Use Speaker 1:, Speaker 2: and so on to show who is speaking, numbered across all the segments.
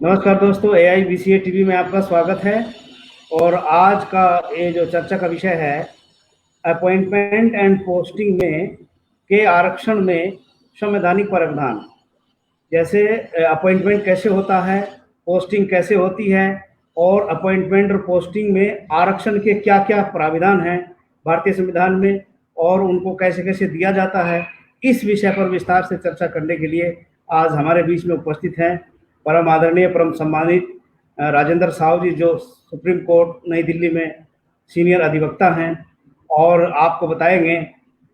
Speaker 1: नमस्कार दोस्तों, AIBCA TV में आपका स्वागत है। और आज का ये जो चर्चा का विषय है, अपॉइंटमेंट एंड पोस्टिंग में के आरक्षण में संवैधानिक प्रावधान। जैसे अपॉइंटमेंट कैसे होता है, पोस्टिंग कैसे होती है, और अपॉइंटमेंट और पोस्टिंग में आरक्षण के क्या-क्या प्राविधान हैं भारतीय संविधान में, और उनको कैसे-कैसे दिया जाता है। इस विषय पर विस्तार से चर्चा करने के लिए आज हमारे बीच में उपस्थित हैं परम आदरणीय, परम सम्मानित राजेंद्र साहू जी, जो सुप्रीम कोर्ट नई दिल्ली में सीनियर अधिवक्ता हैं, और आपको बताएंगे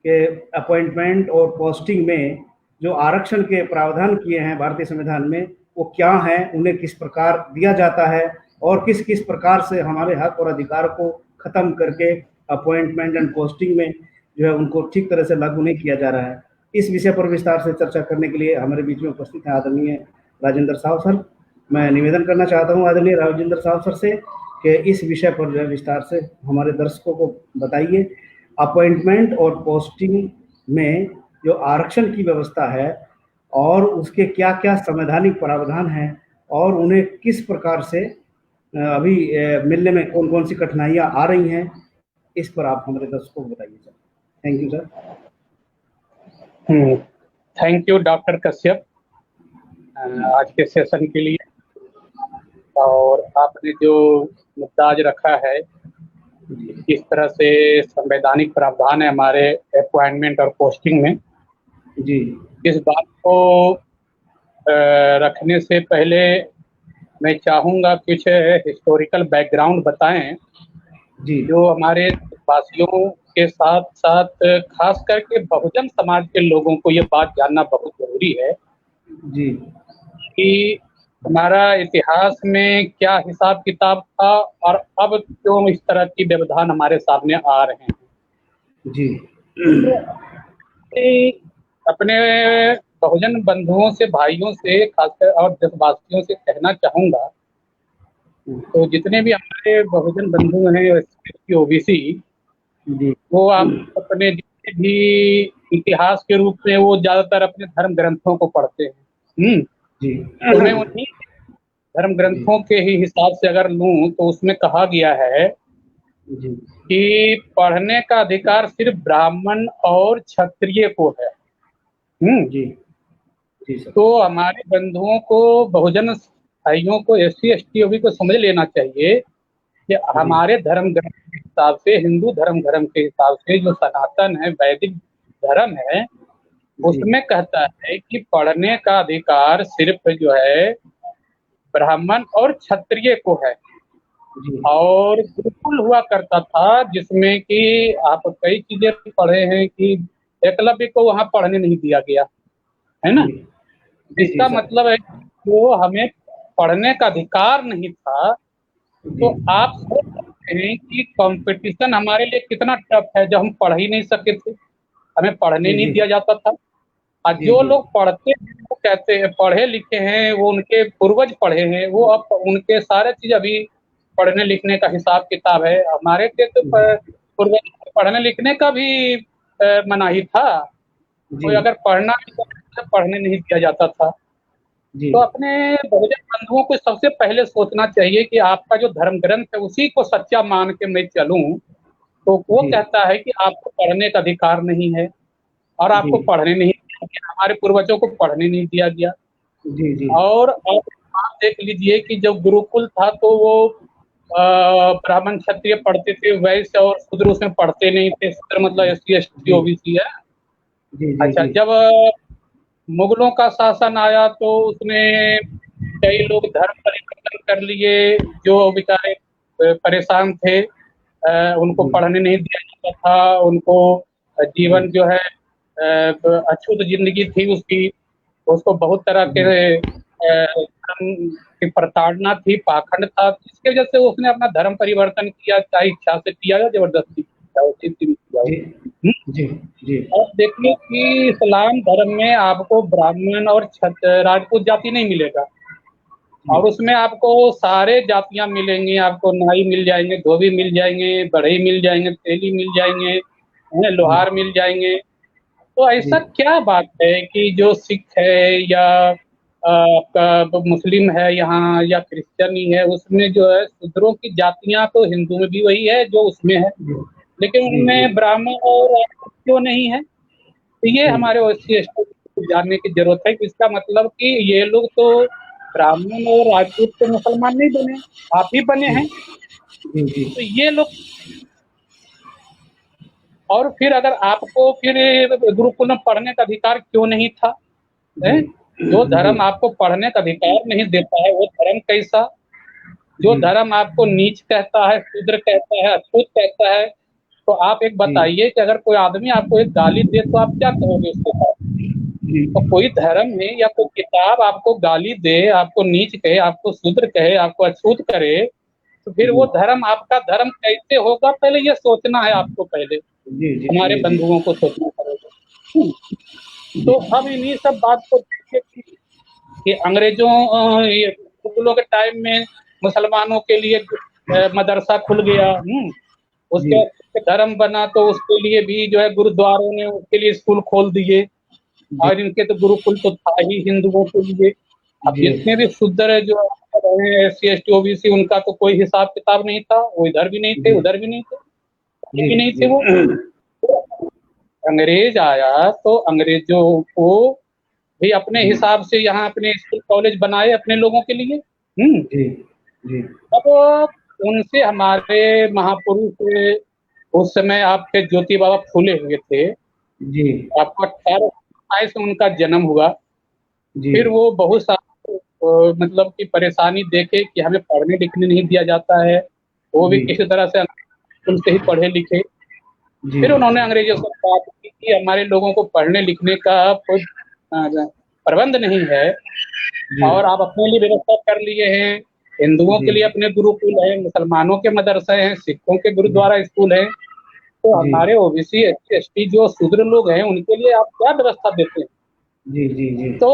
Speaker 1: कि अपॉइंटमेंट और पोस्टिंग में जो आरक्षण के प्रावधान किए हैं भारतीय संविधान में, वो क्या हैं, उन्हें किस प्रकार दिया जाता है, और किस किस प्रकार से हमारे हक और अधिकार को ख़त्म करके अपॉइंटमेंट एंड पोस्टिंग में जो है उनको ठीक तरह से लागू नहीं किया जा रहा है। इस विषय पर विस्तार से चर्चा करने के लिए हमारे बीच में उपस्थित हैं आदरणीय राजेंद्र साहू सर। मैं निवेदन करना चाहता हूँ आदरणीय राजेंद्र साहू सर से कि इस विषय पर जो है विस्तार से हमारे दर्शकों को बताइए, अपॉइंटमेंट और पोस्टिंग में जो आरक्षण की व्यवस्था है और उसके क्या-क्या संवैधानिक प्रावधान हैं, और उन्हें किस प्रकार से अभी मिलने में कौन-कौन सी कठिनाइयाँ आ रही हैं, इस पर आप हमारे दर्शकों को बताइए sir. Thank you sir.
Speaker 2: Thank you doctor Kashyap आज के सेशन के लिए। और आपने जो मुद्दा आज रखा है, किस तरह से संवैधानिक प्रावधान है हमारे अपॉइंटमेंट और पोस्टिंग में,
Speaker 1: जी,
Speaker 2: इस बात को रखने से पहले मैं चाहूँगा कुछ हिस्टोरिकल बैकग्राउंड बताएं
Speaker 1: जी,
Speaker 2: जो हमारे वासियों के साथ साथ खास करके बहुजन समाज के लोगों को ये बात जानना बहुत जरूरी है
Speaker 1: जी,
Speaker 2: कि हमारा इतिहास में क्या हिसाब किताब था और अब क्यों इस तरह की व्यवधान हमारे सामने आ रहे हैं।
Speaker 1: जी,
Speaker 2: अपने बहुजन बंधुओं से, भाइयों से, खासकर और देशवासियों से कहना चाहूँगा, तो जितने भी हमारे बहुजन बंधु हैं OBC,
Speaker 1: जी,
Speaker 2: वो आप अपने जितने भी इतिहास के रूप में वो ज़्यादातर अपने धर्म ग्रंथों को पढ़ते हैं।
Speaker 1: जी,
Speaker 2: तो मैं उन्हीं धर्म ग्रंथों के ही हिसाब से अगर लूँ तो उसमें कहा गया है
Speaker 1: जी,
Speaker 2: कि पढ़ने का अधिकार सिर्फ ब्राह्मण और क्षत्रिय को है।
Speaker 1: जी, जी सर।
Speaker 2: तो हमारे बंधुओं को, बहुजन भाइयों को, SC ST OB को समझ लेना चाहिए कि हमारे धर्म ग्रंथ के हिसाब से, हिंदू धर्म के हिसाब से जो सनातन है, वैदिक धर्म है, उसमें कहता है कि पढ़ने का अधिकार सिर्फ जो है ब्राह्मण और क्षत्रिय को है।
Speaker 1: जी,
Speaker 2: और गुरुकुल हुआ करता था जिसमें कि आप कई चीजें पढ़े हैं कि एकलव्य को वहां पढ़ने नहीं दिया गया है ना।
Speaker 1: जी, जी
Speaker 2: इसका
Speaker 1: सर।
Speaker 2: मतलब है कि वो हमें पढ़ने का अधिकार नहीं था।
Speaker 1: जी,
Speaker 2: तो आप सोच सकते हैं कि कंपटीशन हमारे लिए कितना टफ है, जब हम पढ़ ही नहीं सके थे, हमें पढ़ने
Speaker 1: जी,
Speaker 2: नहीं
Speaker 1: जी,
Speaker 2: दिया जाता था। और
Speaker 1: जी,
Speaker 2: जो
Speaker 1: जी,
Speaker 2: लोग पढ़ते हैं, वो कहते हैं पढ़े लिखे हैं, वो उनके पूर्वज पढ़े हैं, वो अब उनके सारे चीज अभी पढ़ने लिखने का हिसाब किताब है। हमारे के तो पूर्वज पढ़ने लिखने का भी मनाही था।
Speaker 1: जी,
Speaker 2: कोई अगर पढ़ना भी चाहता था, पढ़ने नहीं दिया जाता था।
Speaker 1: जी,
Speaker 2: तो अपने बहुजन बंधुओं को सबसे पहले सोचना चाहिए कि आपका जो धर्म ग्रंथ है उसी को सच्चा मान के मैं चलूं, तो वो
Speaker 1: जी,
Speaker 2: कहता है कि आपको पढ़ने का अधिकार नहीं है और
Speaker 1: जी,
Speaker 2: आपको पढ़ने नहीं दिया गया, हमारे पूर्वजों को पढ़ने नहीं दिया गया।
Speaker 1: जी, जी,
Speaker 2: और आप देख लीजिए कि जब गुरुकुल था तो वो ब्राह्मण क्षत्रिय पढ़ते थे, वैश्य और शूद्र उसमें पढ़ते नहीं थे। शूद्र मतलब SC ST OBC है।
Speaker 1: जी, जी,
Speaker 2: अच्छा,
Speaker 1: जी,
Speaker 2: जब मुगलों का शासन आया तो उसमें कई लोग धर्म परिवर्तन कर लिए, जो बेचारे परेशान थे, उनको
Speaker 1: जी,
Speaker 2: पढ़ने नहीं दिया जाता था, उनको
Speaker 1: जी,
Speaker 2: जीवन जो है अछूत जिंदगी थी उसकी, उसको बहुत तरह के धर्म की प्रताड़ना थी, पाखंड था। इसकी वजह से उसने अपना धर्म परिवर्तन किया, चाहे इच्छा से किया या जबरदस्ती किया, उसी से किया।
Speaker 1: जी, जी, जी,
Speaker 2: अब देखिए कि इस्लाम धर्म में आपको ब्राह्मण और राजपूत जाति नहीं मिलेगा, और उसमें आपको सारे जातियां मिलेंगी। आपको नाई मिल जाएंगे, धोबी मिल जाएंगे, बढ़ई मिल जाएंगे, तेली मिल जाएंगे, लोहार मिल जाएंगे। तो ऐसा क्या बात है कि जो सिख है या आपका मुस्लिम है यहाँ या क्रिश्चियनी है, उसमें जो है शूद्रों की जातियां तो हिंदू में भी वही है जो उसमें है, लेकिन
Speaker 1: जी जी
Speaker 2: उनमें ब्राह्मण और राजपूत क्यों नहीं है। तो ये
Speaker 1: जी
Speaker 2: हमारे एससी को जानने की जरूरत है कि इसका मतलब कि ये लोग तो ब्राह्मण और राजपूत तो मुसलमान नहीं बने, आप ही बने हैं।
Speaker 1: जी जी
Speaker 2: तो ये लोग, और फिर अगर आपको फिर गुरुकुल में पढ़ने का अधिकार क्यों नहीं था,
Speaker 1: जी
Speaker 2: है? जो
Speaker 1: जी
Speaker 2: धर्म आपको पढ़ने का अधिकार नहीं देता है वो धर्म कैसा। जो
Speaker 1: जी
Speaker 2: धर्म आपको नीच कहता है, शूद्र कहता है, अछूत कहता है, तो आप एक
Speaker 1: जी
Speaker 2: बताइए कि अगर कोई आदमी आपको एक गाली दे तो आप क्या कहोगे उसके साथ।
Speaker 1: जी
Speaker 2: तो कोई धर्म में या कोई किताब आपको गाली दे, आपको नीच कहे, आपको शूद्र कहे, आपको अछूत करे, तो फिर वो धर्म आपका धर्म कैसे होगा, पहले ये सोचना है आपको, पहले
Speaker 1: जी जी
Speaker 2: हमारे
Speaker 1: जी जी
Speaker 2: बंधुओं को सोचना पड़ेगा। तो अब इन्हीं सब बात को देखिए कि अंग्रेजों ये मुगलों के टाइम में मुसलमानों के लिए मदरसा खुल गया। उसके धर्म बना तो उसके लिए भी जो है गुरुद्वारों ने उसके लिए स्कूल खोल दिए, और इनके तो गुरुकुल तो था ही हिंदुओं के लिए। अब
Speaker 1: जी
Speaker 2: जितने भी शूद्र है जो रहे S C S T OBC, उनका तो कोई हिसाब किताब नहीं था, वो इधर भी नहीं थे
Speaker 1: जी
Speaker 2: उधर भी नहीं थे, कहीं
Speaker 1: जी
Speaker 2: भी नहीं थे
Speaker 1: जी
Speaker 2: वो। अंग्रेज आया तो अंग्रेजों को भी अपने
Speaker 1: जी
Speaker 2: हिसाब से यहाँ अपने स्कूल कॉलेज बनाए अपने लोगों के लिए।
Speaker 1: जी जी
Speaker 2: अब उनसे हमारे महापुरुष, उस समय आपके ज्योति बाबा फूले हुए थे,
Speaker 1: जी
Speaker 2: आपको 1827 में उनका जन्म हुआ।
Speaker 1: जी
Speaker 2: फिर वो बहुत सारी मतलब कि परेशानी देखे कि हमें पढ़ने लिखने नहीं दिया जाता है, वो भी
Speaker 1: जी
Speaker 2: किसी तरह से स्कूल से ही पढ़े लिखे।
Speaker 1: जी
Speaker 2: फिर उन्होंने अंग्रेजों से बात की कि हमारे लोगों को पढ़ने लिखने का कोई प्रबंध नहीं है,
Speaker 1: जी
Speaker 2: और आप अपने लिए व्यवस्था कर लिए हैं। हिंदुओं
Speaker 1: जी
Speaker 2: के लिए अपने गुरुकुल है, मुसलमानों के मदरसे हैं, सिखों के गुरुद्वारा स्कूल हैं, तो
Speaker 1: जी
Speaker 2: हमारे ओबीसी एससी एसटी जो शूद्र लोग हैं उनके लिए आप क्या व्यवस्था देते हैं।
Speaker 1: जी जी जी
Speaker 2: तो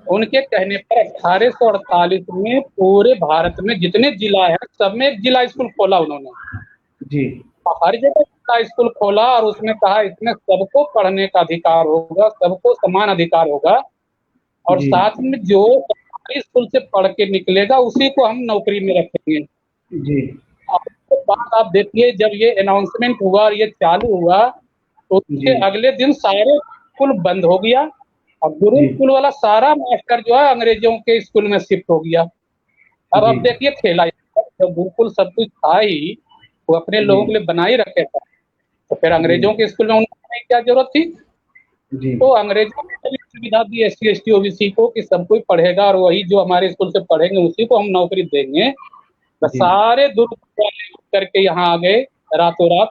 Speaker 2: उनके कहने पर 1848 में पूरे भारत में जितने जिला है सब में एक जिला स्कूल खोला उन्होंने।
Speaker 1: जी
Speaker 2: हर जगह जिला स्कूल खोला और उसमें कहा इसमें सबको पढ़ने का अधिकार होगा, सबको समान अधिकार होगा, और
Speaker 1: जी
Speaker 2: साथ में जो सरकारी स्कूल से पढ़ के निकलेगा उसी को हम नौकरी में रखेंगे।
Speaker 1: जी
Speaker 2: अब उसके बाद आप देखिए जब ये अनाउंसमेंट हुआ और ये चालू हुआ तो
Speaker 1: जी
Speaker 2: उसके अगले दिन सारे स्कूल बंद हो गया, और
Speaker 1: जी
Speaker 2: गुरुकुल वाला सारा मास्टर जो है अंग्रेजों के स्कूल में शिफ्ट हो गया। अब देखिए खेला, जब गुरुकुल सब कुछ था ही, वो अपने
Speaker 1: जी
Speaker 2: लोगों के लिए बना ही रखे था, तो फिर
Speaker 1: जी
Speaker 2: अंग्रेजों के स्कूल में उनकी क्या जरूरत थी।
Speaker 1: जी
Speaker 2: तो अंग्रेजों ने भी सुविधा दी S C S T OBC को कि सब कोई पढ़ेगा और वही जो हमारे स्कूल से पढ़ेंगे उसी को हम नौकरी देंगे। बस
Speaker 1: जी
Speaker 2: सारे गुरुकुल वाले उठ करके यहाँ आ गए रातों रात,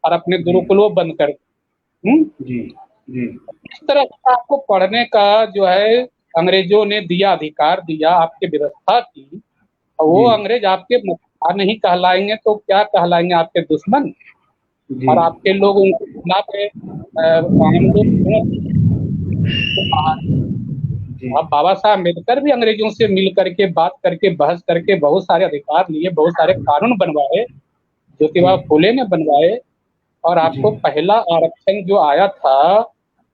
Speaker 2: और अपने
Speaker 1: जी
Speaker 2: गुरुकुल वो बंद कर दिए।
Speaker 1: जी जी
Speaker 2: इस तरह से आपको पढ़ने का जो है अंग्रेजों ने दिया, अधिकार दिया, आपकी व्यवस्था की, और वो
Speaker 1: जी
Speaker 2: अंग्रेज आपके मक्कार नहीं कहलाएंगे तो क्या कहलाएंगे, आपके दुश्मन।
Speaker 1: जी
Speaker 2: और आपके लोग उनके खिलाफ आम लोग हैं।
Speaker 1: जी
Speaker 2: अब बाबा साहब अम्बेडकर भी अंग्रेजों से मिल करके बात करके बहस करके बहुत सारे अधिकार लिए, बहुत सारे कानून बनवाए, ज्योतिबा फूले ने बनवाए। और
Speaker 1: जी
Speaker 2: आपको पहला आरक्षण जो आया था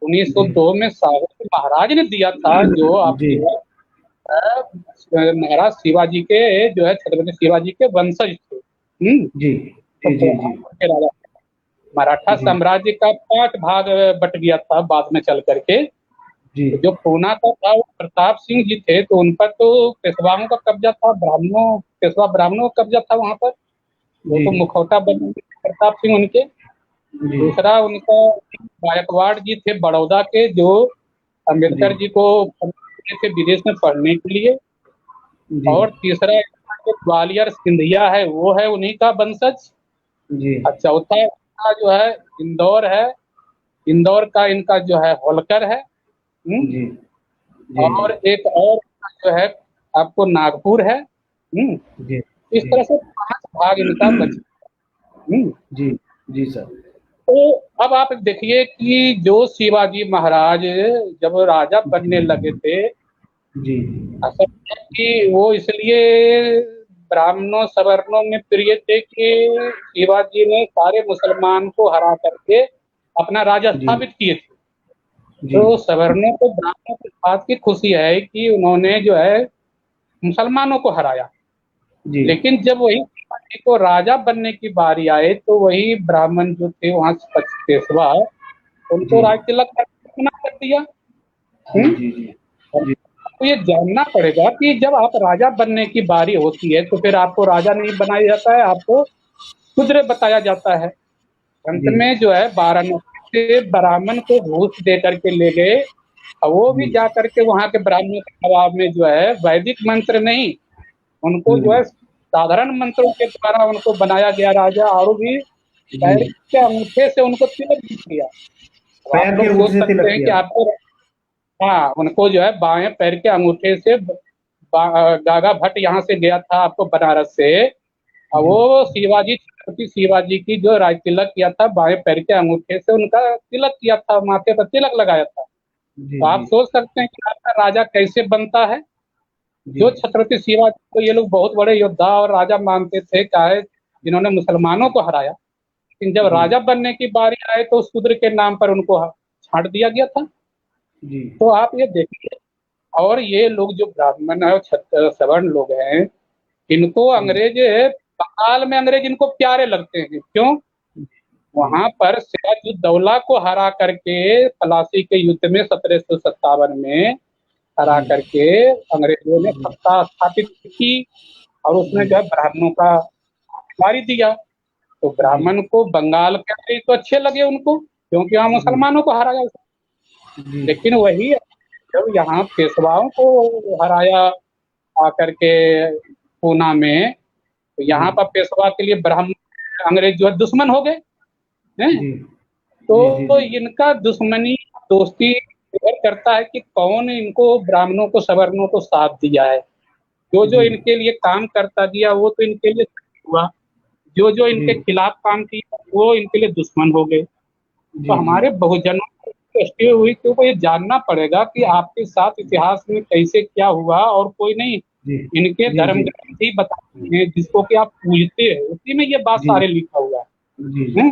Speaker 1: जी
Speaker 2: 1902 में साहू महाराज ने दिया था, जो
Speaker 1: जी
Speaker 2: आपके महाराज शिवाजी के जो है छत्रपति शिवाजी के वंशज थे।
Speaker 1: जी
Speaker 2: तो
Speaker 1: जी जी जी
Speaker 2: कोल्हापुर के राजा, मराठा
Speaker 1: जी
Speaker 2: साम्राज्य का 5 भाग बट गया था बाद में चल करके।
Speaker 1: जी
Speaker 2: तो जो पूना का था वो प्रताप सिंह जी थे, तो उन पर तो पेशवाओं का कब्जा था, ब्राह्मणों पेशवा ब्राह्मणों का कब्जा था वहां पर, वो
Speaker 1: जी
Speaker 2: तो मुखौटा बन प्रताप सिंह उनके।
Speaker 1: जी
Speaker 2: दूसरा उनका गायकवाड़ जी थे बड़ौदा के, जो
Speaker 1: जी
Speaker 2: अम्बेडकर जी को थे विदेश में पढ़ने के लिए।
Speaker 1: जी
Speaker 2: और तीसरा जो ग्वालियर सिंधिया है वो है उन्हीं का वंशज।
Speaker 1: जी
Speaker 2: और चौथा इनका जो है इंदौर है, इंदौर का इनका जो है होलकर है।
Speaker 1: जी जी
Speaker 2: और एक और जो है आपको नागपुर है।
Speaker 1: जी
Speaker 2: इस
Speaker 1: जी
Speaker 2: तरह से 5 भाग इनका बचा। हम्म,
Speaker 1: जी जी सर
Speaker 2: तो अब आप देखिए कि जो शिवाजी महाराज जब राजा बनने लगे थे,
Speaker 1: जी
Speaker 2: असल में कि वो इसलिए ब्राह्मणों सवर्णों में प्रिय थे कि शिवाजी ने सारे मुसलमान को हरा करके अपना राजा
Speaker 1: जी
Speaker 2: स्थापित किए थे।
Speaker 1: जी
Speaker 2: तो सवर्णों को ब्राह्मणों को इस बात की खुशी है कि उन्होंने जो है मुसलमानों को हराया।
Speaker 1: जी
Speaker 2: लेकिन जब वही शिवाजी को राजा बनने की बारी आए तो वही ब्राह्मण जो थे वहां पेशवा,
Speaker 1: जी
Speaker 2: उनको राज तिलक मना कर दिया।
Speaker 1: जी
Speaker 2: हम्म?
Speaker 1: जी जी
Speaker 2: और
Speaker 1: जी
Speaker 2: आपको ये जानना पड़ेगा कि जब आप राजा बनने की बारी होती है तो फिर आपको राजा नहीं बनाया जाता है, आपको शूद्र बताया जाता है। अंत
Speaker 1: जी
Speaker 2: में जो है वाराणसी से ब्राह्मण को घूस दे करके ले गए, और वो भी
Speaker 1: जी
Speaker 2: जा करके वहां के ब्राह्मणों के जवाब में जो है वैदिक मंत्र नहीं, उनको जो है साधारण मंत्रों के द्वारा उनको बनाया गया राजा, और भी
Speaker 1: जी
Speaker 2: पैर के अंगूठे से उनको तिलक भी किया। अब आप
Speaker 1: पैर के
Speaker 2: लोग
Speaker 1: अंगूठे
Speaker 2: सोच
Speaker 1: से
Speaker 2: सकते
Speaker 1: तिलक
Speaker 2: हैं कि
Speaker 1: किया।
Speaker 2: आपको, हाँ, उनको जो है बाएं पैर के अंगूठे से गागा भट्ट यहाँ से गया था आपको बनारस से, और
Speaker 1: जी
Speaker 2: वो शिवाजी, छत्रपति शिवाजी की जो राज तिलक किया था बाएं पैर के अंगूठे से, उनका तिलक किया था, माथे पर तिलक लगाया था।
Speaker 1: जी
Speaker 2: तो आप
Speaker 1: जी
Speaker 2: सोच सकते हैं कि आपका राजा कैसे बनता है।
Speaker 1: जी
Speaker 2: जो छत्रपति शिवाजी को ये लोग बहुत बड़े योद्धा और राजा मानते थे, चाहे जिन्होंने मुसलमानों को हराया, लेकिन जब
Speaker 1: जी
Speaker 2: राजा बनने की बारी आए तो शूद्र के नाम पर उनको छांट दिया गया था।
Speaker 1: जी
Speaker 2: तो आप ये देखिए, और ये लोग जो ब्राह्मण है और सवर्ण लोग हैं, इनको
Speaker 1: जी
Speaker 2: अंग्रेज, बंगाल में अंग्रेज इनको प्यारे लगते हैं। क्यों?
Speaker 1: जी
Speaker 2: वहां पर सिराजुद्दौला को हरा करके प्लासी के युद्ध में 1757 में हरा
Speaker 1: जी
Speaker 2: करके अंग्रेजों ने सत्ता स्थापित की, और उसमें
Speaker 1: जी
Speaker 2: जो है ब्राह्मणों का मारी दिया। तो
Speaker 1: जी
Speaker 2: ब्राह्मण को बंगाल के अंग्रेज तो अच्छे लगे उनको, क्योंकि वहां
Speaker 1: जी
Speaker 2: मुसलमानों को हराया।
Speaker 1: जी
Speaker 2: लेकिन वही जब यहाँ पेशवाओं को हराया आकर के पूना में, तो
Speaker 1: जी
Speaker 2: यहाँ पर पेशवा के लिए ब्राह्मण अंग्रेज जो है दुश्मन हो गए हैं।
Speaker 1: जी जी जी
Speaker 2: तो
Speaker 1: जी
Speaker 2: इनका दुश्मनी दोस्ती निर्भर करता है कि कौन इनको ब्राह्मणों को सवर्णों को साथ दिया है। जो जो
Speaker 1: जी
Speaker 2: इनके लिए काम करता दिया वो तो इनके लिए हुआ, जो जो
Speaker 1: जी
Speaker 2: इनके खिलाफ काम किया वो इनके लिए दुश्मन हो गए। तो
Speaker 1: जी जी
Speaker 2: हमारे बहुजनों को दृष्टि हुई तो ये जानना पड़ेगा कि आपके साथ इतिहास में कैसे क्या हुआ, और कोई नहीं,
Speaker 1: जी
Speaker 2: इनके
Speaker 1: जी
Speaker 2: धर्म
Speaker 1: जी
Speaker 2: ग्रंथ ही बताते हैं जिसको कि आप पूजते हैं, उसी में ये बात
Speaker 1: जी
Speaker 2: सारे लिखा हुआ
Speaker 1: जी
Speaker 2: है।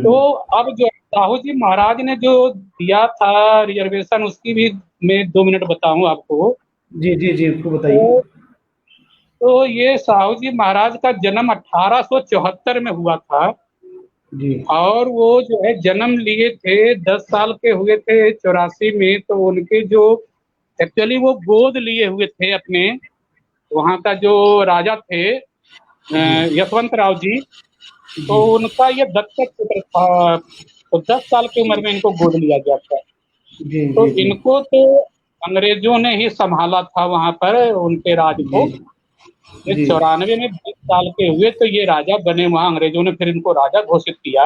Speaker 2: तो
Speaker 1: हम्म
Speaker 2: अब जो साहू जी महाराज ने जो दिया था रिजर्वेशन, उसकी भी मैं 2 मिनट बताऊं आपको।
Speaker 1: जी जी जी उसको बताइए।
Speaker 2: तो, तो ये साहू जी महाराज का जन्म 1874 में हुआ था,
Speaker 1: जी
Speaker 2: और वो जो है जन्म लिए थे, 10 साल के हुए थे 84 में। तो उनके जो एक्चुअली वो गोद लिए हुए थे अपने वहाँ का जो राजा थे
Speaker 1: जी
Speaker 2: यशवंत राव जी, तो
Speaker 1: जी
Speaker 2: उनका ये दत्तक पुत्र था। तो 10 साल की उम्र में इनको गोद लिया गया था।
Speaker 1: जी
Speaker 2: तो
Speaker 1: जी जी
Speaker 2: इनको तो अंग्रेजों ने ही संभाला था वहां पर उनके राज
Speaker 1: जी
Speaker 2: को। ये
Speaker 1: जी
Speaker 2: 94 में 20 साल के हुए तो ये राजा बने, वहां अंग्रेजों ने फिर इनको राजा घोषित किया।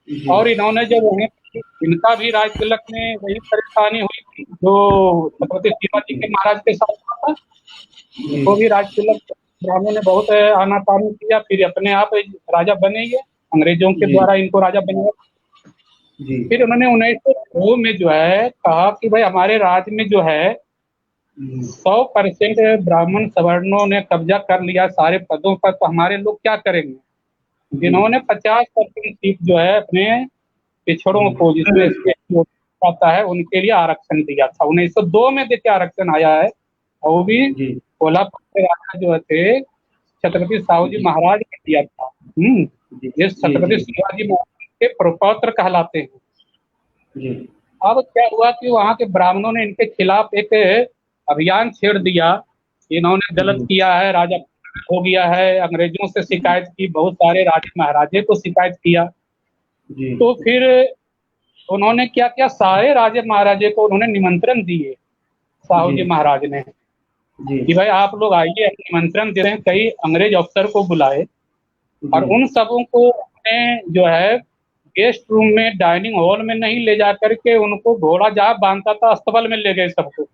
Speaker 1: जी
Speaker 2: और इन्होंने जब वहीं, इनका भी राज तिलक में वही परेशानी हुई थी जो छत्रपति शिवाजी के महाराज के साथ हुआ था।
Speaker 1: जी
Speaker 2: इनको भी राज तिलक ब्राह्मणों ने बहुत आनाकानी किया, फिर अपने आप राजा बने ये, अंग्रेजों के
Speaker 1: जी
Speaker 2: द्वारा इनको राजा बनाया।
Speaker 1: जी
Speaker 2: फिर उन्होंने 1902 में जो है कहा कि भाई हमारे राज्य में जो है 100% ब्राह्मण सवर्णों ने कब्जा कर लिया सारे पदों पर, तो हमारे लोग क्या करेंगे।
Speaker 1: जी
Speaker 2: इन्होंने 50% सीट जो है अपने पिछड़ों
Speaker 1: जी
Speaker 2: को, जिसमें SC आता है, उनके लिए आरक्षण दिया था। 1902 में देखिए आरक्षण आया है, और वो भी
Speaker 1: जी
Speaker 2: कोल्हापुर के राजा जो थे छत्रपति साहू जी
Speaker 1: जी
Speaker 2: महाराज ने दिया था।
Speaker 1: जी
Speaker 2: ये
Speaker 1: जी
Speaker 2: छत्रपति
Speaker 1: जी
Speaker 2: शिवाजी महाराज के प्रपौत्र कहलाते हैं।
Speaker 1: जी
Speaker 2: अब क्या हुआ कि वहां के ब्राह्मणों ने इनके खिलाफ एक अभियान छेड़ दिया, इन्होंने गलत
Speaker 1: जी
Speaker 2: किया है, राजा हो गया है, अंग्रेजों से शिकायत की, बहुत सारे राजे महाराजे को शिकायत किया।
Speaker 1: जी
Speaker 2: तो फिर उन्होंने क्या किया, सारे राजे महाराजे को उन्होंने निमंत्रण दिए, साहू
Speaker 1: जी
Speaker 2: जी महाराज ने,
Speaker 1: जी
Speaker 2: कि भाई आप लोग आइए, हम निमंत्रण दे रहे हैं। कई अंग्रेज अफसर को बुलाए, और
Speaker 1: जी
Speaker 2: उन सबों को ने जो है गेस्ट रूम में, डाइनिंग हॉल में नहीं ले जा करके, उनको घोड़ा जहाँ बांधता था अस्तबल में ले गए सबको,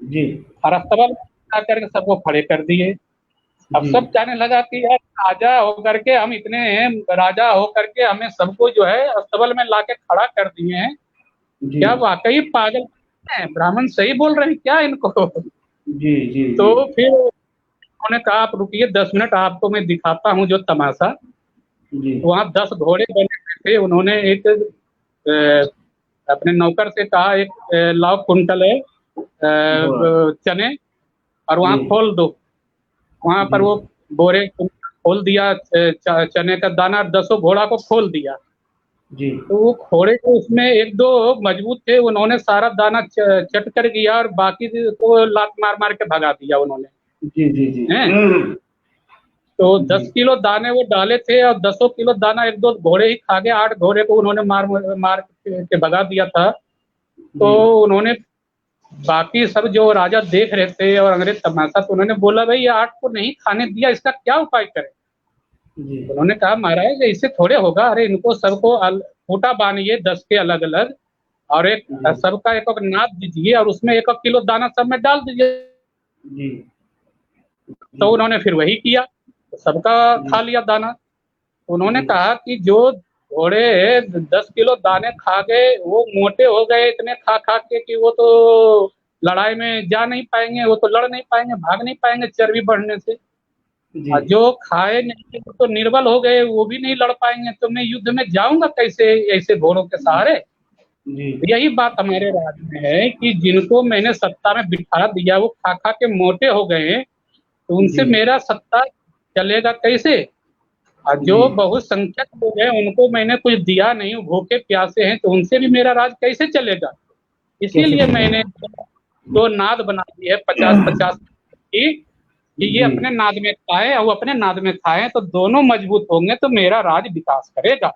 Speaker 1: जी
Speaker 2: और अस्तबल में जा करके सबको खड़े कर दिए। अब
Speaker 1: जी
Speaker 2: सब कहने लगा कि यार राजा होकर के हम इतने हैं, राजा होकर के हमें सबको जो है अस्तबल में लाके खड़ा कर दिए हैं,
Speaker 1: जी
Speaker 2: क्या वाकई पागल हैं, ब्राह्मण सही बोल रहे हैं क्या इनको।
Speaker 1: जी जी
Speaker 2: तो
Speaker 1: जी
Speaker 2: फिर उन्होंने कहा आप रुकिए 10 मिनट, आपको मैं दिखाता हूँ जो तमाशा।
Speaker 1: जी
Speaker 2: वहाँ 10 घोड़े बने हुए थे, उन्होंने एक अपने नौकर से कहा एक लाओ कुंटल है चने और वहाँ
Speaker 1: जी।
Speaker 2: खोल दो। वहाँ पर
Speaker 1: जी।
Speaker 2: वो बोरे खोल दिया, चने का दाना 10 घोड़ा को खोल दिया।
Speaker 1: जी।
Speaker 2: तो वो घोड़े को उसमें एक दो मजबूत थे, उन्होंने सारा दाना चट कर दिया और बाकी को लात मार मार के भगा दिया उन्होंने।
Speaker 1: जी। जी। जी।
Speaker 2: हैं? तो
Speaker 1: जी।
Speaker 2: 10 किलो दाने वो डाले थे और 10 किलो दाना एक दो घोड़े ही खा गए, 8 घोड़े को उन्होंने मार मार के भगा दिया था। तो
Speaker 1: जी।
Speaker 2: उन्होंने बाकी सब जो राजा देख रहे थे और अंग्रेज तमाशा, तो उन्होंने बोला भाई ये 8 को नहीं खाने दिया, इसका क्या उपाय करें।
Speaker 1: जी।
Speaker 2: उन्होंने कहा महाराज इससे थोड़े होगा, अरे इनको सबको खूंटा बांधिए 10 के अलग अलग और एक
Speaker 1: जी।
Speaker 2: सबका एक नाद दीजिए और उसमें 1 किलो दाना सब में डाल दीजिए।
Speaker 1: जी।
Speaker 2: तो उन्होंने फिर वही किया, तो सबका खा लिया दाना। उन्होंने
Speaker 1: जी।
Speaker 2: कहा कि जो घोड़े 10 किलो दाने खा गए वो मोटे हो गए इतने खा खा के कि वो तो लड़ाई में जा नहीं पाएंगे, वो तो लड़ नहीं पाएंगे, भाग नहीं पाएंगे चर्बी बढ़ने से।
Speaker 1: जी।
Speaker 2: और जो खाए नहीं वो तो निर्बल हो गए, वो भी नहीं लड़ पाएंगे, तो मैं युद्ध में जाऊंगा कैसे ऐसे घोड़ों के सहारे।
Speaker 1: जी।
Speaker 2: यही बात हमारे राज्य में है कि जिनको मैंने सत्ता में बिठा दिया वो खा खा के मोटे हो गए, तो उनसे
Speaker 1: जी।
Speaker 2: मेरा सत्ता चलेगा कैसे। और जो
Speaker 1: जी।
Speaker 2: बहुसंख्यक लोग हैं उनको मैंने कुछ दिया नहीं, भूखे प्यासे हैं, तो उनसे भी मेरा राज कैसे चलेगा।
Speaker 1: कैसे
Speaker 2: इसीलिए मैंने
Speaker 1: चलेगा?
Speaker 2: दो नाद बना दी है 50-50 की, कि ये
Speaker 1: जी।
Speaker 2: अपने नाद में खाएं और वो अपने नाद में खाएं, तो दोनों मजबूत होंगे तो मेरा राज विकास करेगा।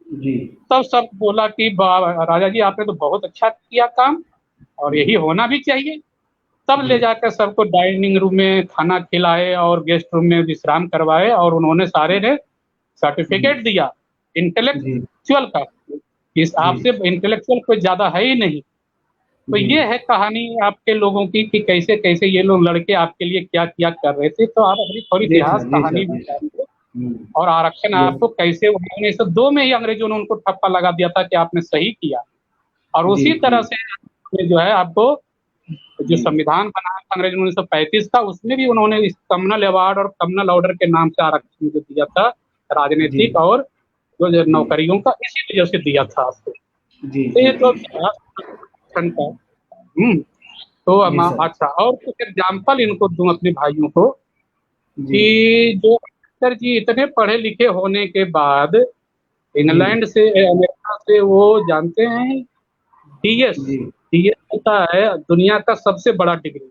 Speaker 1: जी।
Speaker 2: तब सब बोला कि राजा जी आपने तो बहुत अच्छा किया काम और यही होना भी चाहिए। तब
Speaker 1: जी।
Speaker 2: ले जाकर सबको डाइनिंग रूम में खाना खिलाए और गेस्ट रूम में विश्राम करवाए और उन्होंने सारे ने
Speaker 1: जी।
Speaker 2: सर्टिफिकेट दिया
Speaker 1: जी।
Speaker 2: इंटेलेक्चुअल का। इस
Speaker 1: जी।
Speaker 2: आपसे इंटेलेक्चुअल कोई ज्यादा है ही नहीं। तो
Speaker 1: जी।
Speaker 2: ये है कहानी आपके लोगों की कि कैसे कैसे ये लोग लड़के आपके लिए क्या क्या कर रहे थे। तो आप अपनी थोड़ी
Speaker 1: जी
Speaker 2: इतिहास
Speaker 1: सर, जी
Speaker 2: कहानी
Speaker 1: सर,
Speaker 2: भी
Speaker 1: जी सर।
Speaker 2: जानिए
Speaker 1: हुँ।
Speaker 2: और आरक्षण
Speaker 1: जी।
Speaker 2: आपको कैसे उन्होंने 102 में ही अंग्रेजों ने उनको ठप्पा लगा दिया था कि आपने सही किया। और
Speaker 1: जी।
Speaker 2: उसी
Speaker 1: जी।
Speaker 2: तरह से जो है आपको जो
Speaker 1: जी।
Speaker 2: संविधान बनाया था अंग्रेज 1935 का, उसमें भी उन्होंने इस कम्युनल अवार्ड और कम्युनल ऑर्डर के नाम से आरक्षण जो दिया था
Speaker 1: जी।
Speaker 2: राजनीतिक और जो
Speaker 1: जी।
Speaker 2: नौकरियों का, इसी वजह से दिया था आपको।
Speaker 1: जी।
Speaker 2: तो
Speaker 1: जी।
Speaker 2: ये तो आरक्षण का। हम्म। तो
Speaker 1: जी सर।
Speaker 2: अच्छा और कुछ एग्जाम्पल इनको दूं अपने भाइयों को
Speaker 1: जी।
Speaker 2: कि जो अम्बेडकर जी इतने पढ़े लिखे होने के बाद
Speaker 1: जी।
Speaker 2: इंग्लैंड से अमेरिका से वो जानते हैं डीएस।
Speaker 1: जी।
Speaker 2: डीएस होता है दुनिया का सबसे बड़ा डिग्री।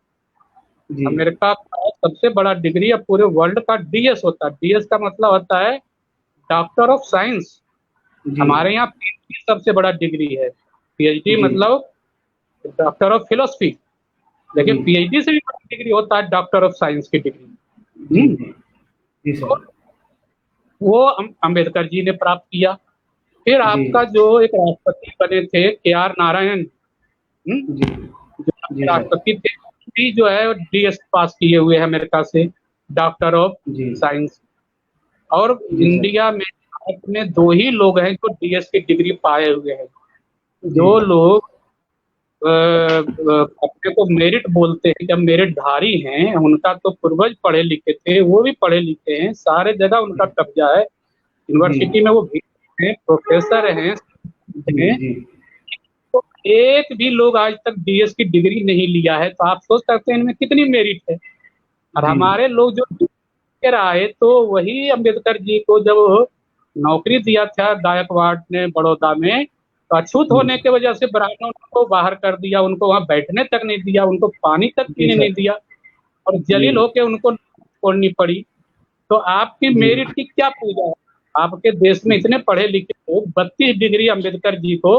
Speaker 1: जी।
Speaker 2: अमेरिका का सबसे बड़ा डिग्री अब पूरे वर्ल्ड का डीएस होता है। डीएस का मतलब होता है डॉक्टर ऑफ साइंस।
Speaker 1: जी।
Speaker 2: हमारे यहाँ पीएचडी सबसे बड़ा डिग्री है। पीएचडी
Speaker 1: जी।
Speaker 2: मतलब डॉक्टर ऑफ फिलोसफी,
Speaker 1: जी।
Speaker 2: लेकिन पीएचडी से भी बड़ी डिग्री होता है डॉक्टर ऑफ साइंस की डिग्री।
Speaker 1: जी। जी। जी सर।
Speaker 2: वो अम्बेडकर जी ने प्राप्त किया। फिर
Speaker 1: जी।
Speaker 2: आपका जो एक राष्ट्रपति बने थे के.आर. नारायण,
Speaker 1: जी।
Speaker 2: जो
Speaker 1: जी
Speaker 2: आपके
Speaker 1: सर।
Speaker 2: राष्ट्रपति थे, भी जो है डीएस पास किए हुए हैं अमेरिका से, डॉक्टर ऑफ
Speaker 1: जी।
Speaker 2: साइंस। और
Speaker 1: जी सर।
Speaker 2: इंडिया में भारत में 2 ही लोग हैं जो डीएस की डिग्री पाए हुए हैं।
Speaker 1: जी।
Speaker 2: जो लोग अपने को मेरिट बोलते हैं, जब मेरिटधारी हैं, उनका तो पूर्वज पढ़े लिखे थे, वो भी पढ़े लिखे हैं, सारे जगह उनका कब्जा है।
Speaker 1: जी।
Speaker 2: यूनिवर्सिटी में वो भी हैं, प्रोफेसर हैं,
Speaker 1: जी।
Speaker 2: हैं।
Speaker 1: जी।
Speaker 2: तो एक भी लोग आज तक डीएस की डिग्री नहीं लिया है, तो आप सोच सकते हैं इनमें कितनी मेरिट है। और
Speaker 1: जी।
Speaker 2: हमारे लोग जो लेकर आए तो वही अम्बेडकर जी को जब नौकरी दिया था गायकवाड़ ने बड़ौदा में, तो अछूत
Speaker 1: जी।
Speaker 2: होने की वजह से ब्राह्मणों ने उनको बाहर कर दिया, उनको वहां बैठने तक नहीं दिया, उनको पानी तक
Speaker 1: जी
Speaker 2: पीने नहीं
Speaker 1: सर।
Speaker 2: दिया और
Speaker 1: जी।
Speaker 2: जलील होके उनको छोड़नी पड़ी। तो आपकी
Speaker 1: जी।
Speaker 2: मेरिट की क्या पूजा है। आपके देश में इतने पढ़े लिखे लोग, 32 डिग्री अम्बेडकर जी को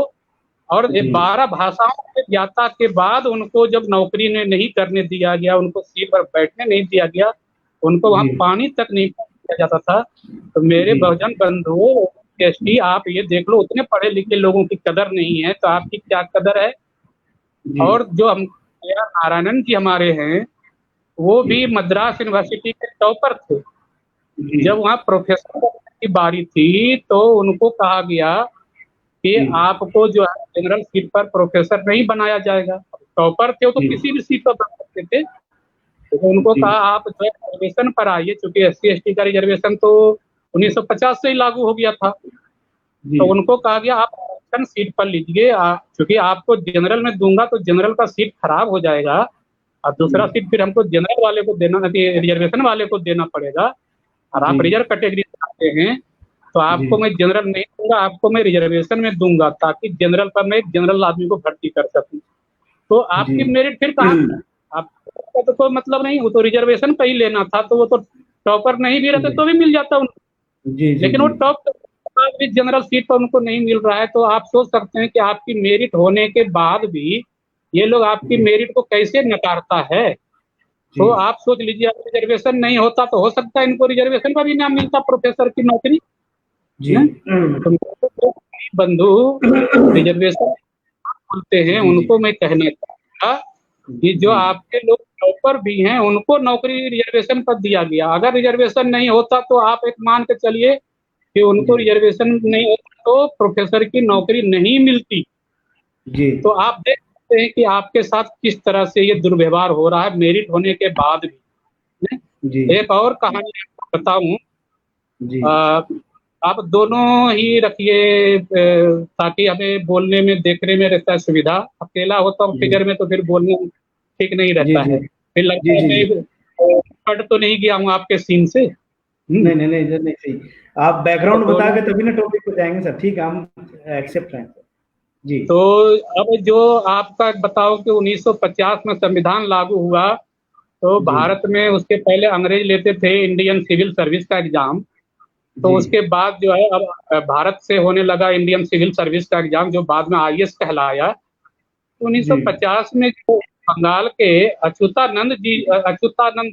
Speaker 2: और
Speaker 1: जी।
Speaker 2: 12 भाषाओं के ज्ञाता के बाद उनको जब नौकरी में नहीं करने दिया गया, उनको सीट पर बैठने नहीं दिया गया, उनको वहां
Speaker 1: जी।
Speaker 2: पानी तक नहीं दिया जाता था। तो मेरे
Speaker 1: जी।
Speaker 2: बहुजन बंधुओं एसटी, आप ये देख लो उतने पढ़े लिखे लोगों की कदर नहीं है, तो आपकी क्या कदर है।
Speaker 1: जी।
Speaker 2: और जो हम नारायणन जी हमारे हैं, वो भी मद्रास यूनिवर्सिटी के टॉपर थे।
Speaker 1: जी।
Speaker 2: जब वहाँ प्रोफेसर बनने की बारी थी तो उनको कहा गया कि
Speaker 1: जी।
Speaker 2: आपको जो है जनरल सीट पर प्रोफेसर नहीं बनाया जाएगा। टॉपर थे वो तो
Speaker 1: जी।
Speaker 2: किसी भी सीट पर बन सकते थे, तो उनको
Speaker 1: जी।
Speaker 2: कहा आप जो है रिजर्वेशन पर आइए, क्योंकि एससी एसटी का रिजर्वेशन तो 1950 से ही लागू हो गया था।
Speaker 1: जी।
Speaker 2: तो उनको कहा गया आप रिजर्वेशन सीट पर लीजिए, क्योंकि आपको जनरल में दूंगा तो जनरल का सीट खराब हो जाएगा, और दूसरा सीट फिर हमको जनरल वाले को देना, रिजर्वेशन वाले को देना पड़ेगा। और आप
Speaker 1: जी
Speaker 2: रिजर्व कैटेगरी से आते हैं तो आपको
Speaker 1: जी
Speaker 2: मैं जनरल नहीं दूंगा, आपको मैं रिजर्वेशन में दूंगा, ताकि जनरल पर मैं जनरल आदमी को भर्ती कर सकूं। तो
Speaker 1: जी
Speaker 2: आपकी मेरिट फिर कहाँ, आपका तो कोई मतलब नहीं, वो तो रिजर्वेशन पे ही लेना था, तो वो तो टॉपर नहीं भी रहते
Speaker 1: जी
Speaker 2: तो भी मिल जाता उनको।
Speaker 1: जी जी
Speaker 2: लेकिन वो
Speaker 1: जी
Speaker 2: टॉप भी जनरल सीट पर उनको नहीं मिल रहा है, तो आप सोच सकते हैं कि आपकी मेरिट होने के बाद भी ये लोग आपकी
Speaker 1: जी
Speaker 2: मेरिट को कैसे नकारता है।
Speaker 1: जी
Speaker 2: तो आप सोच लीजिए, अगर रिजर्वेशन नहीं होता तो हो सकता है इनको रिजर्वेशन पर भी ना मिलता प्रोफेसर की नौकरी।
Speaker 1: जी
Speaker 2: हैं? तो मेरे जो बंधु रिजर्वेशन बोलते हैं
Speaker 1: जी जी
Speaker 2: उनको मैं कहना चाहूंगा कि जो
Speaker 1: जी
Speaker 2: आपके लोग टॉपर भी हैं उनको नौकरी रिजर्वेशन पर दिया गया। अगर रिजर्वेशन नहीं होता तो आप एक मान के चलिए कि उनको
Speaker 1: जी
Speaker 2: रिजर्वेशन नहीं होता तो प्रोफेसर की नौकरी नहीं मिलती।
Speaker 1: जी
Speaker 2: तो आप देख सकते हैं कि आपके साथ किस तरह से ये दुर्व्यवहार हो रहा है मेरिट होने के बाद भी।
Speaker 1: जी
Speaker 2: एक और कहानी आपको बताऊं,
Speaker 1: जी
Speaker 2: अ, आप दोनों ही रखिए, ताकि हमें बोलने में देखने में रहता है सुविधा। अकेला होता हूँ
Speaker 1: जी
Speaker 2: फिगर में तो फिर बोलने में ठीक नहीं
Speaker 1: जी
Speaker 2: रहता
Speaker 1: जी
Speaker 2: है, फिर लगता
Speaker 1: जी
Speaker 2: है
Speaker 1: जी जी
Speaker 2: मैं कट तो नहीं गया हूँ आपके सीन से।
Speaker 1: नहीं नहीं नहीं नहीं सही। आप
Speaker 2: तो
Speaker 1: बैकग्राउंड बता
Speaker 2: दोनों,
Speaker 1: के तभी ना टॉपिक पे जाएंगे सर, ठीक है, हम एक्सेप्ट हैं सर। जी
Speaker 2: तो अब जो आपका बताओ कि 1950 में संविधान लागू हुआ, तो
Speaker 1: जी
Speaker 2: भारत में उसके पहले अंग्रेज लेते थे इंडियन सिविल सर्विस का एग्जाम। तो
Speaker 1: जी
Speaker 2: उसके बाद जो है अब भारत से होने लगा इंडियन सिविल सर्विस का एग्जाम, जो बाद में आईएएस कहलाया। तो
Speaker 1: जी
Speaker 2: 1950 में जो बंगाल के अच्युतानंद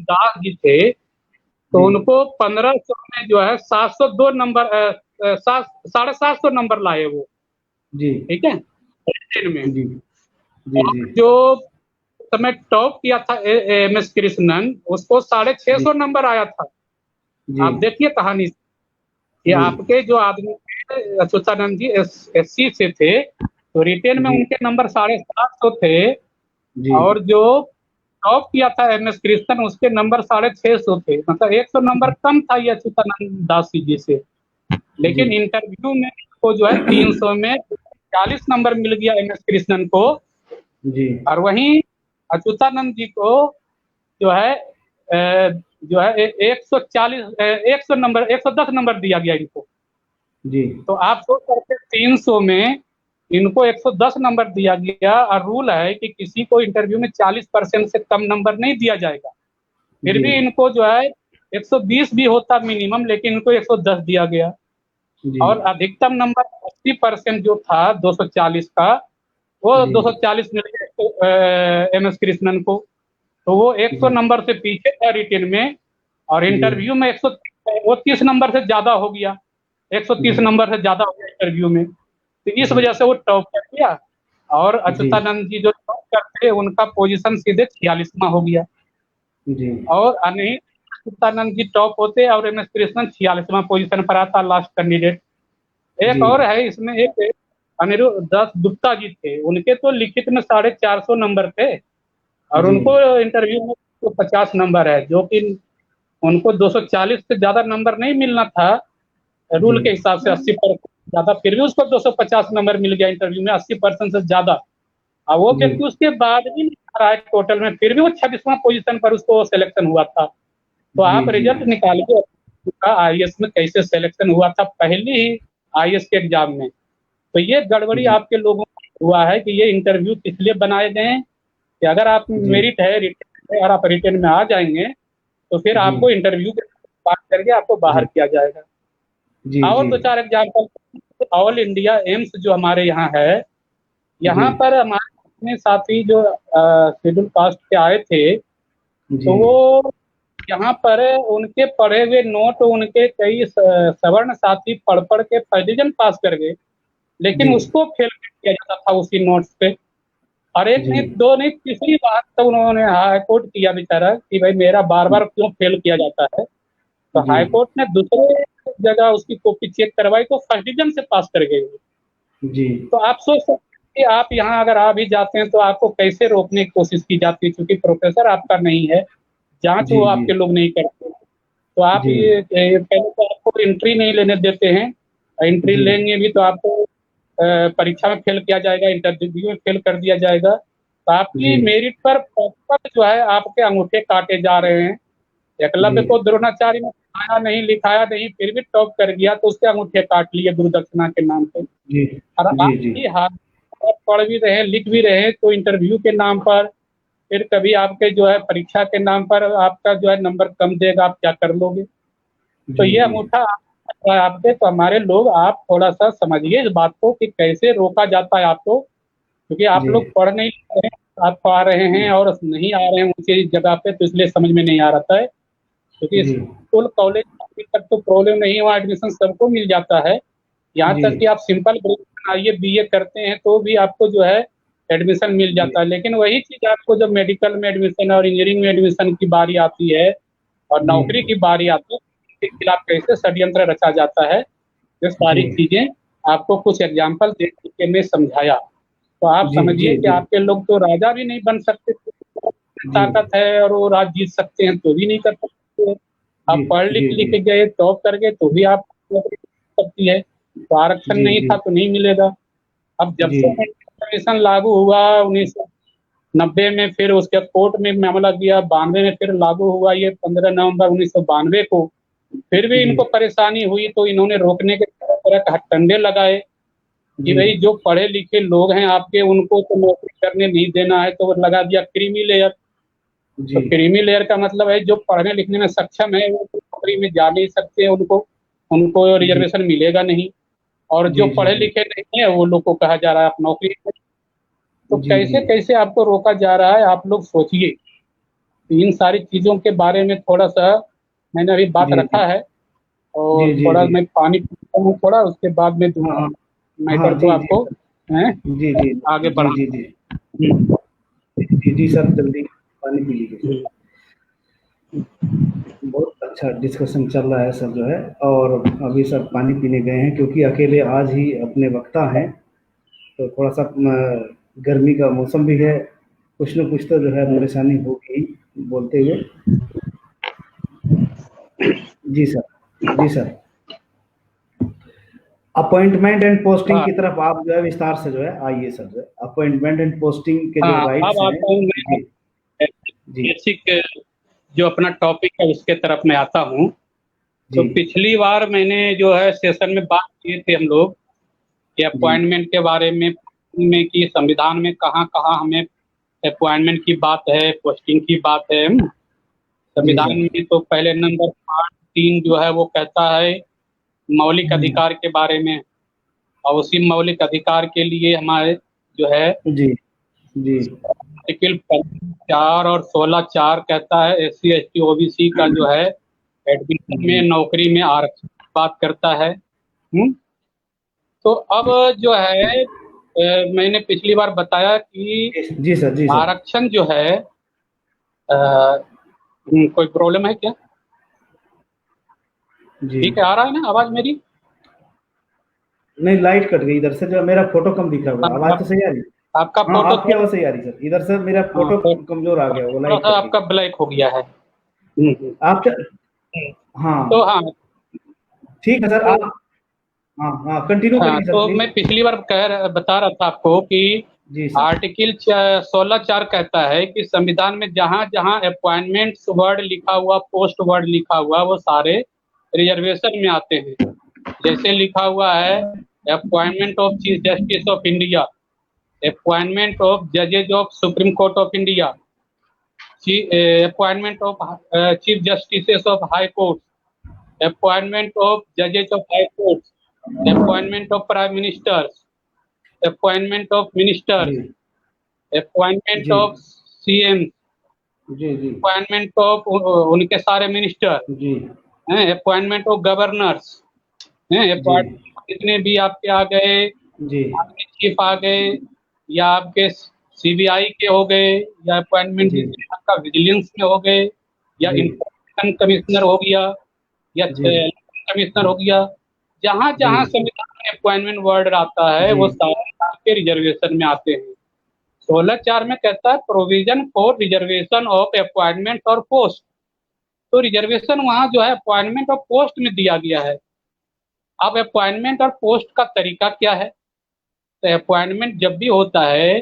Speaker 2: दास जी थे, तो
Speaker 1: जी
Speaker 2: उनको 1500 में जो है 702 नंबर, 750 नंबर लाए वो।
Speaker 1: जी
Speaker 2: ठीक है, 18 में।
Speaker 1: जी जी
Speaker 2: और
Speaker 1: जी
Speaker 2: जो समय टॉप किया था एम एस कृष्णन, उसको 650 नंबर आया था।
Speaker 1: जी
Speaker 2: आप देखिए कहानी, ये
Speaker 1: जी
Speaker 2: आपके जो आदमी थे अच्युतानंद जी एससी से थे, तो रिटेन में
Speaker 1: जी
Speaker 2: उनके नंबर 750 थे।
Speaker 1: जी
Speaker 2: और जो टॉप किया था एम एस कृष्णन, उसके नंबर 650 थे, मतलब 100 नंबर कम था ये अच्युतानंद दास जी से।
Speaker 1: जी
Speaker 2: लेकिन इंटरव्यू में को जो है 300 में 40 नंबर मिल गया एम एस कृष्णन को।
Speaker 1: जी
Speaker 2: और वहीं अच्युतानंद जी को जो है जो है 140 100 नंबर 110 नंबर दिया गया इनको।
Speaker 1: जी
Speaker 2: तो आप सोच सकते 300 में इनको 110 नंबर दिया गया, और रूल है कि किसी को इंटरव्यू में 40% से कम नंबर नहीं दिया जाएगा। फिर
Speaker 1: जी
Speaker 2: भी इनको जो है 120 भी होता मिनिमम, लेकिन इनको 110 दिया गया।
Speaker 1: जी
Speaker 2: और अधिकतम नंबर 80% जो था 240 का, वो
Speaker 1: जी
Speaker 2: 240 मिल गया एम एस कृष्णन को। तो वो 100
Speaker 1: जी
Speaker 2: नंबर से पीछे था रिटेन में, और
Speaker 1: जी
Speaker 2: इंटरव्यू में 100, वो 30 नंबर से ज्यादा हो गया, 130
Speaker 1: जी
Speaker 2: नंबर से ज्यादा हो गया इंटरव्यू में। तो इस वजह से वो टॉप कर गया। और
Speaker 1: जी
Speaker 2: अच्युतानंद जी जो टॉप करते उनका पोजीशन सीधे 46वां हो गया।
Speaker 1: जी
Speaker 2: और नहीं, अच्युतानंद जी टॉप होते और एम एस कृष्णन 46वां पोजीशन पर आता, लास्ट कैंडिडेट। एक
Speaker 1: जी
Speaker 2: और है इसमें, एक अनिरुद्ध दास गुप्ता जी थे, उनके तो लिखित में 450 नंबर थे, और
Speaker 1: जी
Speaker 2: उनको इंटरव्यू में तो 50 नंबर है, जो कि उनको 240 से ज्यादा नंबर नहीं मिलना था
Speaker 1: जी
Speaker 2: रूल के हिसाब से, 80% ज्यादा, फिर भी उसको 250 नंबर मिल गया इंटरव्यू में, 80% से ज्यादा। और वो
Speaker 1: जी
Speaker 2: व्यक्ति उसके बाद भी नहीं आ रहा है टोटल में, फिर भी वो 26वां पोजीशन पर उसको सिलेक्शन हुआ था। तो
Speaker 1: जी
Speaker 2: आप
Speaker 1: जी
Speaker 2: रिजल्ट निकालिए उसका आईएएस में कैसे सिलेक्शन हुआ था पहले ही आईएएस के एग्जाम में। तो ये गड़बड़ी
Speaker 1: जी
Speaker 2: आपके लोगों को हुआ है कि ये इंटरव्यू किस लिए बनाए गए हैं, कि अगर आप
Speaker 1: जी
Speaker 2: मेरिट है रिटर्न है और आप रिटर्न में आ जाएंगे, तो फिर
Speaker 1: जी
Speaker 2: आपको इंटरव्यू के बात करके आपको बाहर
Speaker 1: जी
Speaker 2: किया जाएगा।
Speaker 1: जी
Speaker 2: और
Speaker 1: जी
Speaker 2: दो चार एग्जाम्पल, ऑल इंडिया एम्स जो हमारे यहाँ है,
Speaker 1: जी
Speaker 2: यहाँ पर हमारे अपने साथी जो शेड्यूल कास्ट के आए थे,
Speaker 1: जी
Speaker 2: तो वो यहाँ पर उनके पढ़े हुए नोट उनके कई सवर्ण साथी पढ़ पढ़ के फर्स्ट डिवीजन पास कर गए,
Speaker 1: जी
Speaker 2: लेकिन उसको फेल किया जाता था उसी नोट्स पे। और एक
Speaker 1: जी
Speaker 2: नहीं दो नहीं तीसरी बार तो उन्होंने हाई कोर्ट किया बेचारा कि भाई मेरा बार बार क्यों फेल किया जाता है। तो
Speaker 1: जी
Speaker 2: हाई कोर्ट ने दूसरे जगह उसकी कॉपी चेक करवाई तो फर्स्ट डिवीजन से पास कर गए।
Speaker 1: जी
Speaker 2: तो आप सोच सकते हैं कि आप यहाँ अगर आ भी जाते हैं तो आपको कैसे रोकने की कोशिश की जाती है, क्योंकि प्रोफेसर आपका नहीं है, जांच
Speaker 1: जी
Speaker 2: वो
Speaker 1: जी
Speaker 2: आपके लोग नहीं करते। तो आप
Speaker 1: जी
Speaker 2: ये पहले तो आपको एंट्री नहीं लेने देते हैं, एंट्री
Speaker 1: जी
Speaker 2: लेंगे भी तो आपको परीक्षा में फेल किया जाएगा, इंटरव्यू में फेल कर दिया जाएगा, तो आपकी
Speaker 1: जी
Speaker 2: मेरिट पर प्रॉपर जो है आपके अंगूठे काटे जा रहे हैं। एकलव्य
Speaker 1: जी
Speaker 2: को द्रोणाचार्य ने पढ़ाया नहीं, लिखाया नहीं, फिर भी टॉप कर गया, तो उसके अंगूठे काट लिए गुरु दक्षिणा के नाम पे।
Speaker 1: जी
Speaker 2: और
Speaker 1: जी
Speaker 2: आप
Speaker 1: जी
Speaker 2: ही हाथ पढ़ भी रहे, लिख भी रहे, तो इंटरव्यू के नाम पर, फिर कभी आपके जो है परीक्षा के नाम पर आपका जो है नंबर कम देगा, आप क्या कर लोगे? तो
Speaker 1: जी
Speaker 2: ये
Speaker 1: जी
Speaker 2: अंगूठा आपके, तो हमारे लोग, आप थोड़ा सा समझिए इस बात को कि कैसे रोका जाता है आपको, क्योंकि आप
Speaker 1: जी
Speaker 2: लोग पढ़ नहीं रहे हैं, आप आ रहे हैं और नहीं आ रहे हैं उसी जगह पे, तो इसलिए समझ में नहीं आ रहा है। क्योंकि
Speaker 1: जी
Speaker 2: स्कूल कॉलेज अभी तक तो प्रॉब्लम नहीं हुआ, एडमिशन सबको मिल जाता है। यहाँ
Speaker 1: जी
Speaker 2: तक कि आप सिंपल ग्रेजुएशन आइए बीए करते हैं तो भी आपको जो है एडमिशन मिल
Speaker 1: जी
Speaker 2: जाता है। लेकिन वही चीज़ आपको जब मेडिकल में एडमिशन और इंजीनियरिंग में एडमिशन की बारी आती है और
Speaker 1: जी
Speaker 2: नौकरी की बारी आती है, इसके खिलाफ कैसे षड्यंत्र रचा जाता है, ये
Speaker 1: जी
Speaker 2: सारी चीज़ें आपको कुछ एग्जाम्पल दे के मैं समझाया। तो आप
Speaker 1: जी जी
Speaker 2: समझिए कि
Speaker 1: जी
Speaker 2: आपके लोग तो राजा भी नहीं बन सकते,
Speaker 1: जी
Speaker 2: ताकत है और वो राज जीत सकते हैं तो भी नहीं कर सकते।
Speaker 1: जी
Speaker 2: आप पढ़ लिख
Speaker 1: जी
Speaker 2: लिख गए, टॉप कर गए, तो भी आप नौकरी कर सकती है। तो आरक्षण
Speaker 1: जी
Speaker 2: नहीं
Speaker 1: जी
Speaker 2: था तो नहीं मिलेगा। अब जब
Speaker 1: जी
Speaker 2: से कमीशन लागू हुआ 1990 में, फिर उसके कोर्ट में मामला गया, 92 में फिर लागू हुआ ये 15 नवंबर 1992 को, फिर भी
Speaker 1: जी
Speaker 2: इनको परेशानी हुई, तो इन्होंने रोकने के तरह तरह के हथकंडे लगाए कि
Speaker 1: जी
Speaker 2: भाई जो पढ़े लिखे लोग हैं आपके, उनको तो नौकरी करने नहीं देना है, तो वो लगा दिया क्रीमी लेयर। तो
Speaker 1: जी
Speaker 2: क्रीमी लेयर का मतलब है जो पढ़ने लिखने में सक्षम है वो नौकरी में जा नहीं सकते, उनको उनको
Speaker 1: जी
Speaker 2: रिजर्वेशन मिलेगा नहीं। और जो
Speaker 1: जी जी
Speaker 2: पढ़े
Speaker 1: जी
Speaker 2: लिखे नहीं है वो लोग को कहा जा रहा है आप नौकरी करें। तो
Speaker 1: जी जी
Speaker 2: कैसे कैसे आपको रोका जा रहा है, आप लोग सोचिए। तो इन सारी चीज़ों के बारे में थोड़ा सा मैंने अभी बात
Speaker 1: जी
Speaker 2: रखा है,
Speaker 1: जी
Speaker 2: और
Speaker 1: जी
Speaker 2: थोड़ा
Speaker 1: जी
Speaker 2: मैं पानी पीता हूँ थोड़ा, उसके बाद में
Speaker 1: हाँ
Speaker 2: दूसरा
Speaker 1: हाँ हाँ
Speaker 2: मैटर को
Speaker 1: जी जी
Speaker 2: आपको हैं,
Speaker 1: जी जी
Speaker 2: आगे
Speaker 1: जी जी
Speaker 2: बढ़ाना
Speaker 1: जी
Speaker 2: है।
Speaker 1: जी जी सर जल्दी पानी पी लीजिए सर।
Speaker 2: हम्म।
Speaker 1: बहुत अच्छा डिस्कशन चल रहा है सर जो है। और अभी सर पानी पीने गए हैं क्योंकि अकेले आज ही अपने वक्ता हैं, तो थोड़ा सा गर्मी का मौसम भी है, कुछ न कुछ तो जो है परेशानी होगी ही बोलते हुए। जी सर। जी सर। अपॉइंटमेंट एंड पोस्टिंग
Speaker 2: हाँ
Speaker 1: की तरफ आप जो है विस्तार से जो है आइए सर, जो है अपॉइंटमेंट एंड पोस्टिंग के जो
Speaker 2: हाँ, अब
Speaker 1: राइट्स हैं।
Speaker 2: आता हूँ मैं
Speaker 1: जी जी
Speaker 2: बेसिक जो अपना टॉपिक है उसके तरफ मैं आता हूँ। तो
Speaker 1: जी
Speaker 2: पिछली बार मैंने जो है सेशन में बात किए थे हम लोग कि
Speaker 1: जी
Speaker 2: अपॉइंटमेंट के बारे में कि संविधान में कहाँ कहाँ हमें अपॉइंटमेंट की बात है, पोस्टिंग की बात है।
Speaker 1: जी
Speaker 2: संविधान
Speaker 1: सर।
Speaker 2: में तो पहले नंबर 8(3) जो है वो कहता है मौलिक
Speaker 1: जी
Speaker 2: अधिकार के बारे में, और उसी मौलिक अधिकार के लिए हमारे जो है
Speaker 1: जी जी
Speaker 2: आर्टिकल 4 और 16(4) कहता है SC ST OBC का जो है एडमिशन
Speaker 1: जी
Speaker 2: में, नौकरी में आरक्षण की बात करता है। तो अब जो है मैंने पिछली बार बताया कि
Speaker 1: जी सर। जी सर।
Speaker 2: आरक्षण जो है कोई प्रॉब्लम है क्या?
Speaker 1: जी
Speaker 2: ठीक है, आ रहा है ना आवाज मेरी?
Speaker 1: नहीं, लाइट कट गई इधर से, जो मेरा फोटो कम दिख रहा होगा, आवाज
Speaker 2: आप,
Speaker 1: तो सही आ रही है।
Speaker 2: आपका
Speaker 1: हाँ
Speaker 2: फोटो
Speaker 1: आपकी
Speaker 2: थोड़ा,
Speaker 1: आवाज सही आ रही है सर, इधर से मेरा
Speaker 2: हाँ,
Speaker 1: फोटो
Speaker 2: तो
Speaker 1: कमजोर आ गया होगा,
Speaker 2: थोड़ा
Speaker 1: लाइट
Speaker 2: सा
Speaker 1: कट गई।
Speaker 2: आपका ब्लैक हो गया है।
Speaker 1: आप
Speaker 2: तो
Speaker 1: हाँ
Speaker 2: हाँ,
Speaker 1: ठीक है सर
Speaker 2: तो
Speaker 1: आप। हाँ हाँ कंटिन्यू
Speaker 2: हाँ,
Speaker 1: करिए सर
Speaker 2: तो
Speaker 1: प्लीज।
Speaker 2: मैं पिछली बार बता रहा था आपको कि
Speaker 1: जी सर।
Speaker 2: आर्टिकल 16(4) कहता है कि संविधान में जहाँ जहाँ अपॉइंटमेंट्स वर्ड लिखा हुआ, पोस्ट वर्ड लिखा हुआ, वो सारे रिजर्वेशन में आते हैं। जैसे लिखा हुआ है appointment of chief justice of India, appointment of जजेज of supreme court of India, appointment of chief justice of high court, appointment of जजेज of high court, appointment of prime ministers, appointment of
Speaker 1: ji
Speaker 2: ministers, appointment
Speaker 1: ji
Speaker 2: of CM,
Speaker 1: ji ji
Speaker 2: appointment of उनके सारे minister
Speaker 1: जी
Speaker 2: हैं, appointment of governors हैं,
Speaker 1: जी
Speaker 2: appointment जितने भी आपके आ गए,
Speaker 1: जी
Speaker 2: army chief आ गए, या आपके CBI के हो गए, या अपॉइंटमेंट
Speaker 1: जी
Speaker 2: जितने आपका विजिलेंस में हो गए, या
Speaker 1: जी
Speaker 2: इंफॉर्मेशन कमिश्नर हो गया, या
Speaker 1: जी
Speaker 2: कमिश्नर हो गया, जहाँ
Speaker 1: जी
Speaker 2: जहाँ संविधान में अपॉइंटमेंट वर्ड आता है
Speaker 1: जी
Speaker 2: वो सारे आपके रिजर्वेशन में आते हैं। 16(4) में कहता है provision for reservation of appointment और पोस्ट। तो रिजर्वेशन वहाँ जो है अपॉइंटमेंट और पोस्ट में दिया गया है। अब अपॉइंटमेंट और पोस्ट का तरीका क्या है? तो अपॉइंटमेंट जब भी होता है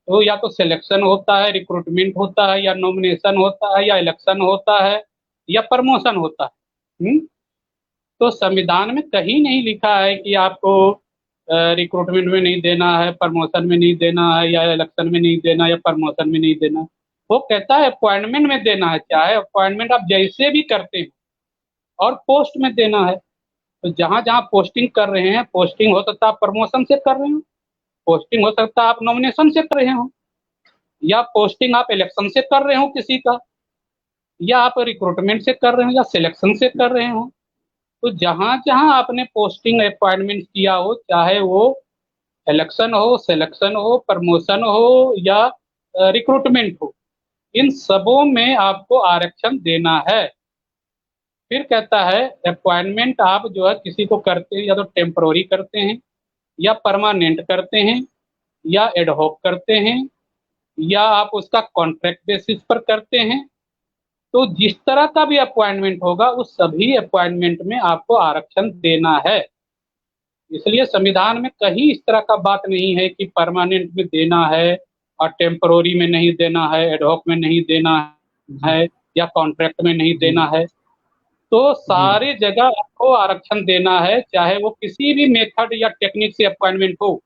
Speaker 2: तो या तो सिलेक्शन होता है, रिक्रूटमेंट होता है, या नॉमिनेशन होता है, या इलेक्शन होता है, या प्रमोशन होता है। तो संविधान में कहीं नहीं लिखा है कि आपको रिक्रूटमेंट में नहीं देना है, प्रमोशन में नहीं देना है, या इलेक्शन में नहीं देना, या प्रमोशन में नहीं देना। वो कहता है अपॉइंटमेंट में देना है, चाहे अपॉइंटमेंट आप जैसे भी करते हैं, और पोस्ट में देना है। तो जहां जहां पोस्टिंग कर रहे हैं, पोस्टिंग हो सकता है आप प्रमोशन से कर रहे हो, पोस्टिंग हो सकता है आप नॉमिनेशन से कर रहे हो, या पोस्टिंग आप इलेक्शन से कर रहे हो किसी का, या आप रिक्रूटमेंट से कर रहे हो, या सिलेक्शन से कर रहे हो। तो जहां जहां आपने पोस्टिंग अपॉइंटमेंट किया हो, चाहे वो इलेक्शन हो, सिलेक्शन हो, प्रमोशन हो, या रिक्रूटमेंट हो, इन सबों में आपको आरक्षण देना है। फिर कहता है अपॉइंटमेंट आप जो है किसी को करते हैं, या तो टेम्पररी करते हैं, या परमानेंट करते हैं, या एडहॉक करते हैं, या आप उसका कॉन्ट्रैक्ट बेसिस पर करते हैं। तो जिस तरह का भी अपॉइंटमेंट होगा, उस सभी अपॉइंटमेंट में आपको आरक्षण देना है। इसलिए संविधान में कहीं इस तरह का बात नहीं है कि परमानेंट में देना है और टेम्पररी में नहीं देना है, एडहॉक में नहीं देना है, या कॉन्ट्रैक्ट में नहीं देना है। तो सारी जगह आपको आरक्षण देना है, चाहे वो किसी भी मेथड या टेक्निक से अपॉइंटमेंट हो,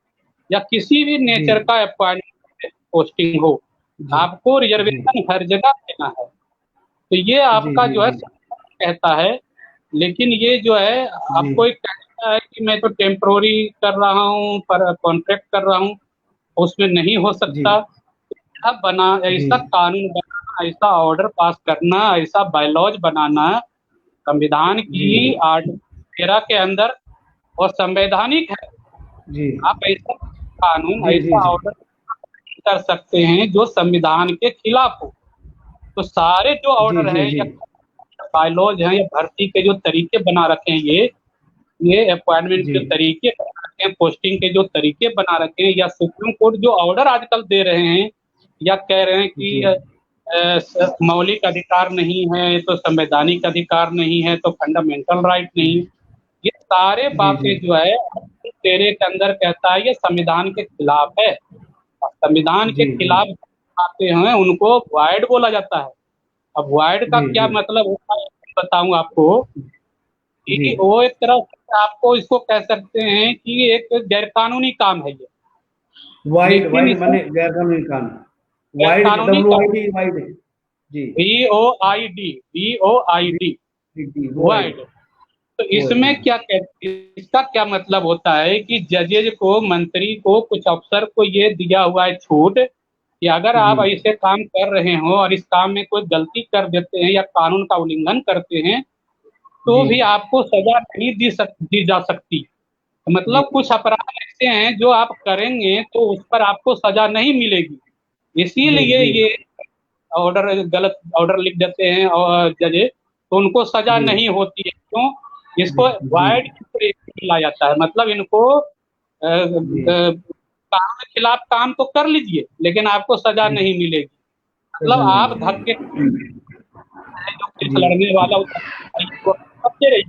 Speaker 2: या किसी भी नेचर का अपॉइंटमेंट पोस्टिंग हो, आपको रिजर्वेशन हर जगह देना है। तो ये आपका जो है कहता है। लेकिन ये जो है आपको एक कहता है कि मैं तो टेम्पररी कर रहा हूँ, पर कॉन्ट्रैक्ट कर रहा हूँ, उसमें नहीं हो सकता। ऐसा कानून बनाना, ऐसा ऑर्डर पास करना, ऐसा बायलॉज बनाना संविधान की आर्टिकल 13 के अंदर और संवैधानिक है। आप ऐसा कानून, ऐसा ऑर्डर कर सकते हैं जो संविधान के खिलाफ हो। तो सारे जो ऑर्डर है या बायलॉज हैं, या भर्ती के जो तरीके बना रखे हैं, ये अपॉइंटमेंट के तरीके बना रखे हैं, पोस्टिंग के जो तरीके बना रखे हैं, या सुप्रीम कोर्ट जो ऑर्डर आजकल दे रहे हैं, या कह रहे हैं कि मौलिक अधिकार नहीं है तो संवैधानिक अधिकार नहीं है, तो फंडामेंटल राइट नहीं, ये सारे बातें जो है 13 के अंदर कहता है ये संविधान के खिलाफ है। संविधान के खिलाफ आते हैं उनको वॉइड बोला जाता है। अब वॉइड का क्या मतलब होता है बताऊं आपको, कि वो एक तरह से आपको इसको कह सकते हैं कि एक गैरकानूनी काम है ये।
Speaker 1: वाइड माने गैरकानूनी काम, वाइड WID जी,
Speaker 2: VOID वाइड। तो इसमें क्या कहते हैं, इसका क्या मतलब होता है कि जजेज को, मंत्री को, कुछ अफसर को ये दिया हुआ है छूट कि अगर आप ऐसे काम कर रहे हो और इस काम में कोई गलती कर देते हैं या कानून का उल्लंघन करते हैं, तो भी आपको सजा नहीं दी जा सकती। मतलब कुछ अपराध ऐसे हैं जो आप करेंगे तो उस पर आपको सजा नहीं मिलेगी। इसीलिए ये ऑर्डर, गलत ऑर्डर लिख देते हैं और जजेज, तो उनको सजा नहीं होती है। क्यों? इसको वाइड लाया जाता है, मतलब इनको कानून के खिलाफ काम तो कर लीजिए लेकिन आपको सजा नहीं मिलेगी। मतलब आप धक्के जो लड़ने वाला रहिए,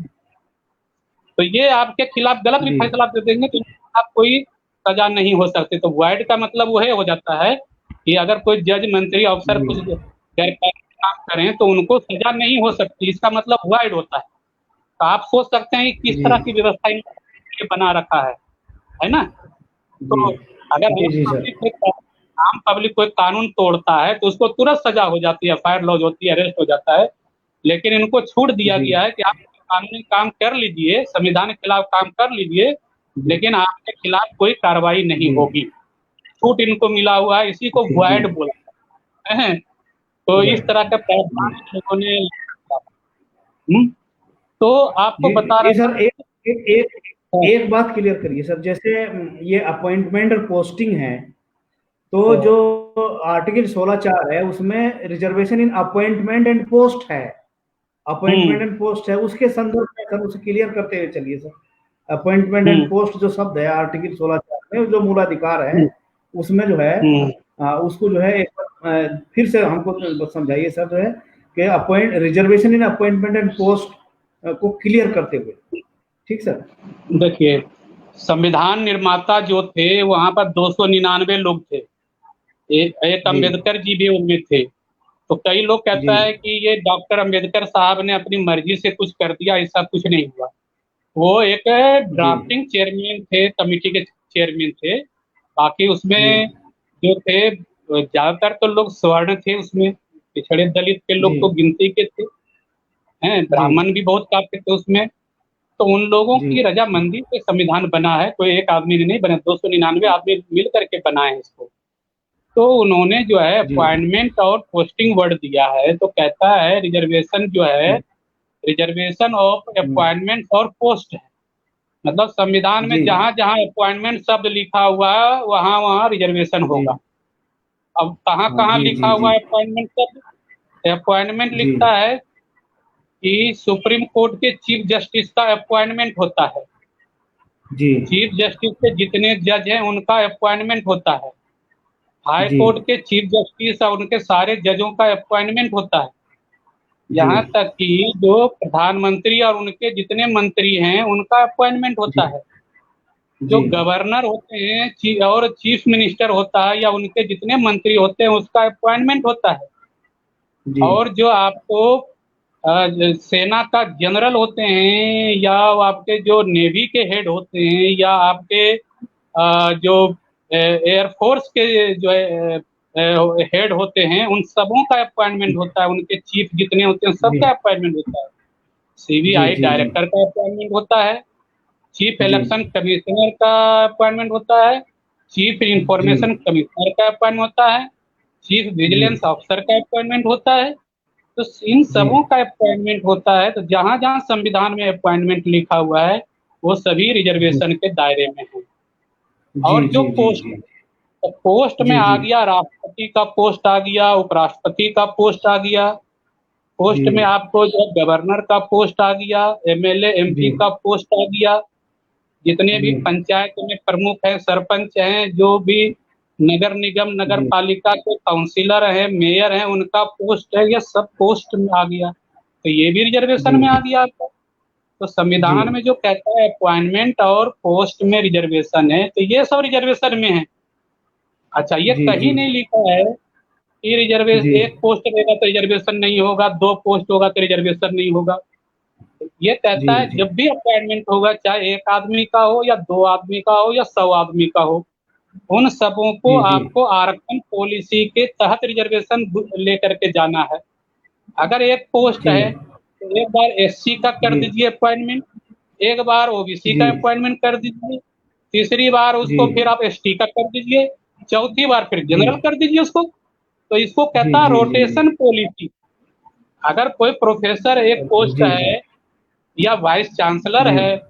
Speaker 2: तो ये आपके खिलाफ गलत भी फैसला दे देंगे तो आप कोई सजा नहीं हो सकती। तो वाइड का मतलब वो हो जाता है कि अगर कोई जज, मंत्री, अफसर कुछ गैरकानूनी काम करें तो उनको सजा नहीं हो सकती, इसका मतलब वाइड होता है। तो आप सोच सकते हैं कि किस तरह की व्यवस्था इन्होंने बना रखा है ना। तो अगर आम पब्लिक कोई कानून तोड़ता है तो उसको तुरंत सजा हो जाती है, फायर लॉज होती है, अरेस्ट हो जाता है। लेकिन इनको छूट दिया गया है कि आप कानूनी काम कर लीजिए, संविधान के खिलाफ काम कर लीजिए, लेकिन आपके खिलाफ कोई कार्रवाई नहीं होगी। छूट इनको मिला हुआ है, इसी को वाइड बोला है। तो इस तरह का प्रावधान लोगों ने तो आपको बता रहा
Speaker 1: सर, एक बात क्लियर करिए सर, जैसे ये अपॉइंटमेंट और पोस्टिंग है, तो जो आर्टिकल 16(4) है उसमें reservation in appointment and post है, अपॉइंटमेंट एंड पोस्ट है, उसके संदर्भ में सर उसे क्लियर करते हुए चलिए सर। अपॉइंटमेंट एंड पोस्ट जो शब्द है आर्टिकल 16(4) में, जो मूलाधिकार है उसमें जो है उसको जो है फिर से हमको समझाइए सर, जो है कि reservation in appointment and post को क्लियर करते हुए। ठीक सर।
Speaker 2: देखिए, संविधान निर्माता जो थे वहां पर 299 लोग थे, एक
Speaker 1: जी
Speaker 2: अम्बेडकर जी भी उनमें थे। तो कई लोग
Speaker 1: जी
Speaker 2: कहता है कि ये डॉक्टर अम्बेडकर साहब ने अपनी मर्जी से कुछ कर दिया, ऐसा कुछ नहीं हुआ। वो एक
Speaker 1: जी
Speaker 2: ड्राफ्टिंग चेयरमैन थे, कमिटी के चेयरमैन थे। बाकी
Speaker 1: जी
Speaker 2: उसमें जो थे ज्यादातर तो लोग स्वर्ण थे, उसमें पिछड़े दलित के
Speaker 1: जी
Speaker 2: लोग तो गिनती के थे, हैं
Speaker 1: जी
Speaker 2: ब्राह्मण भी बहुत काफी थे उसमें। तो उन लोगों
Speaker 1: जी
Speaker 2: की रजामंदी से संविधान बना है, कोई एक आदमी ने नहीं बना, 299 आदमी मिल करके बनाए हैं इसको। तो उन्होंने जो है
Speaker 1: जी
Speaker 2: अपॉइंटमेंट और पोस्टिंग वर्ड दिया है, तो कहता है रिजर्वेशन जो है,
Speaker 1: जी
Speaker 2: रिजर्वेशन ऑफ अपॉइंटमेंट और पोस्ट है। मतलब संविधान में
Speaker 1: जी
Speaker 2: जहां जहां अपॉइंटमेंट शब्द लिखा हुआ है वहां वहां रिजर्वेशन
Speaker 1: जी
Speaker 2: होगा। अब कहाँ
Speaker 1: हाँ
Speaker 2: कहाँ
Speaker 1: जी
Speaker 2: लिखा
Speaker 1: जी
Speaker 2: हुआ
Speaker 1: जी
Speaker 2: है अपॉइंटमेंट शब्द? अपॉइंटमेंट
Speaker 1: जी
Speaker 2: लिखता है कि सुप्रीम कोर्ट के चीफ जस्टिस का अपॉइंटमेंट होता है।
Speaker 1: जी
Speaker 2: चीफ जस्टिस के जितने जज हैं उनका अपॉइंटमेंट होता है। हाई
Speaker 1: जी
Speaker 2: कोर्ट के चीफ जस्टिस और उनके सारे जजों का अपॉइंटमेंट होता है।
Speaker 1: जी
Speaker 2: यहाँ तक कि जो प्रधानमंत्री और उनके जितने मंत्री हैं उनका अपॉइंटमेंट
Speaker 1: जी
Speaker 2: होता है। जो
Speaker 1: जी
Speaker 2: गवर्नर होते हैं और चीफ मिनिस्टर होता है या उनके जितने मंत्री होते हैं उसका अपॉइंटमेंट होता है।
Speaker 1: जी
Speaker 2: और जो आपको सेना का जनरल होते हैं या आपके जो नेवी के हेड होते हैं या आपके जो एयरफोर्स के जो हेड होते हैं उन सबों का अपॉइंटमेंट होता है। उनके चीफ जितने होते हैं
Speaker 1: जी
Speaker 2: सबका अपॉइंटमेंट होता है।
Speaker 1: जी
Speaker 2: सीबीआई
Speaker 1: जी जी
Speaker 2: डायरेक्टर का अपॉइंटमेंट होता है। चीफ
Speaker 1: जी
Speaker 2: इलेक्शन कमिश्नर का अपॉइंटमेंट होता है। चीफ
Speaker 1: जी
Speaker 2: इंफॉर्मेशन कमिश्नर का अपॉइंटमेंट होता है। चीफ
Speaker 1: जी
Speaker 2: विजिलेंस ऑफिसर का अपॉइंटमेंट होता है। तो इन
Speaker 1: जी
Speaker 2: सबों का अपॉइंटमेंट होता है। तो जहां जहां संविधान में अपॉइंटमेंट लिखा हुआ है वो सभी रिजर्वेशन के दायरे में है।
Speaker 1: जी
Speaker 2: और जो
Speaker 1: जी जी
Speaker 2: पोस्ट,
Speaker 1: जी
Speaker 2: तो पोस्ट में
Speaker 1: जी
Speaker 2: आ
Speaker 1: जी
Speaker 2: गया, राष्ट्रपति का पोस्ट आ गया, उपराष्ट्रपति का पोस्ट आ गया। पोस्ट में
Speaker 1: जी
Speaker 2: आपको जो है गवर्नर का पोस्ट आ गया, एमएलए
Speaker 1: जी
Speaker 2: एमपी का पोस्ट आ गया। जितने भी
Speaker 1: जी
Speaker 2: पंचायत में प्रमुख हैं, सरपंच हैं, जो भी नगर निगम नगर
Speaker 1: जी
Speaker 2: पालिका के काउंसिलर हैं, मेयर हैं, उनका पोस्ट है, ये सब पोस्ट में आ गया। तो ये भी रिजर्वेशन
Speaker 1: जी
Speaker 2: में आ गया आपका। तो
Speaker 1: जी
Speaker 2: संविधान में जो कहता है अपॉइंटमेंट और पोस्ट में रिजर्वेशन है, तो ये सब रिजर्वेशन में है। अच्छा, ये
Speaker 1: जी
Speaker 2: कहीं
Speaker 1: जी
Speaker 2: नहीं लिखा है कि
Speaker 1: जी
Speaker 2: रिजर्वेशन एक पोस्ट रहेगा तो रिजर्वेशन नहीं होगा, दो पोस्ट होगा तो रिजर्वेशन नहीं होगा। ये कहता
Speaker 1: जी
Speaker 2: है
Speaker 1: जी
Speaker 2: जब भी अपॉइंटमेंट होगा, चाहे एक आदमी का हो या दो आदमी का हो या 100 आदमी का हो, उन सबों को
Speaker 1: जी जी
Speaker 2: आपको आरक्षण पॉलिसी के तहत रिजर्वेशन लेकर के जाना है। अगर एक पोस्ट
Speaker 1: जी
Speaker 2: है तो एक बार एससी का कर
Speaker 1: जी
Speaker 2: दीजिए अपॉइंटमेंट, एक बार ओबीसी
Speaker 1: जी
Speaker 2: का अपॉइंटमेंट कर दीजिए, तीसरी बार
Speaker 1: जी
Speaker 2: उसको फिर आप एसटी का कर दीजिए, चौथी बार फिर
Speaker 1: जी
Speaker 2: जनरल कर दीजिए उसको। तो इसको
Speaker 1: जी
Speaker 2: कहता है
Speaker 1: जी जी जी
Speaker 2: रोटेशन पॉलिसी। अगर कोई प्रोफेसर एक पोस्ट
Speaker 1: जी जी
Speaker 2: है या वाइस चांसलर
Speaker 1: जी
Speaker 2: है,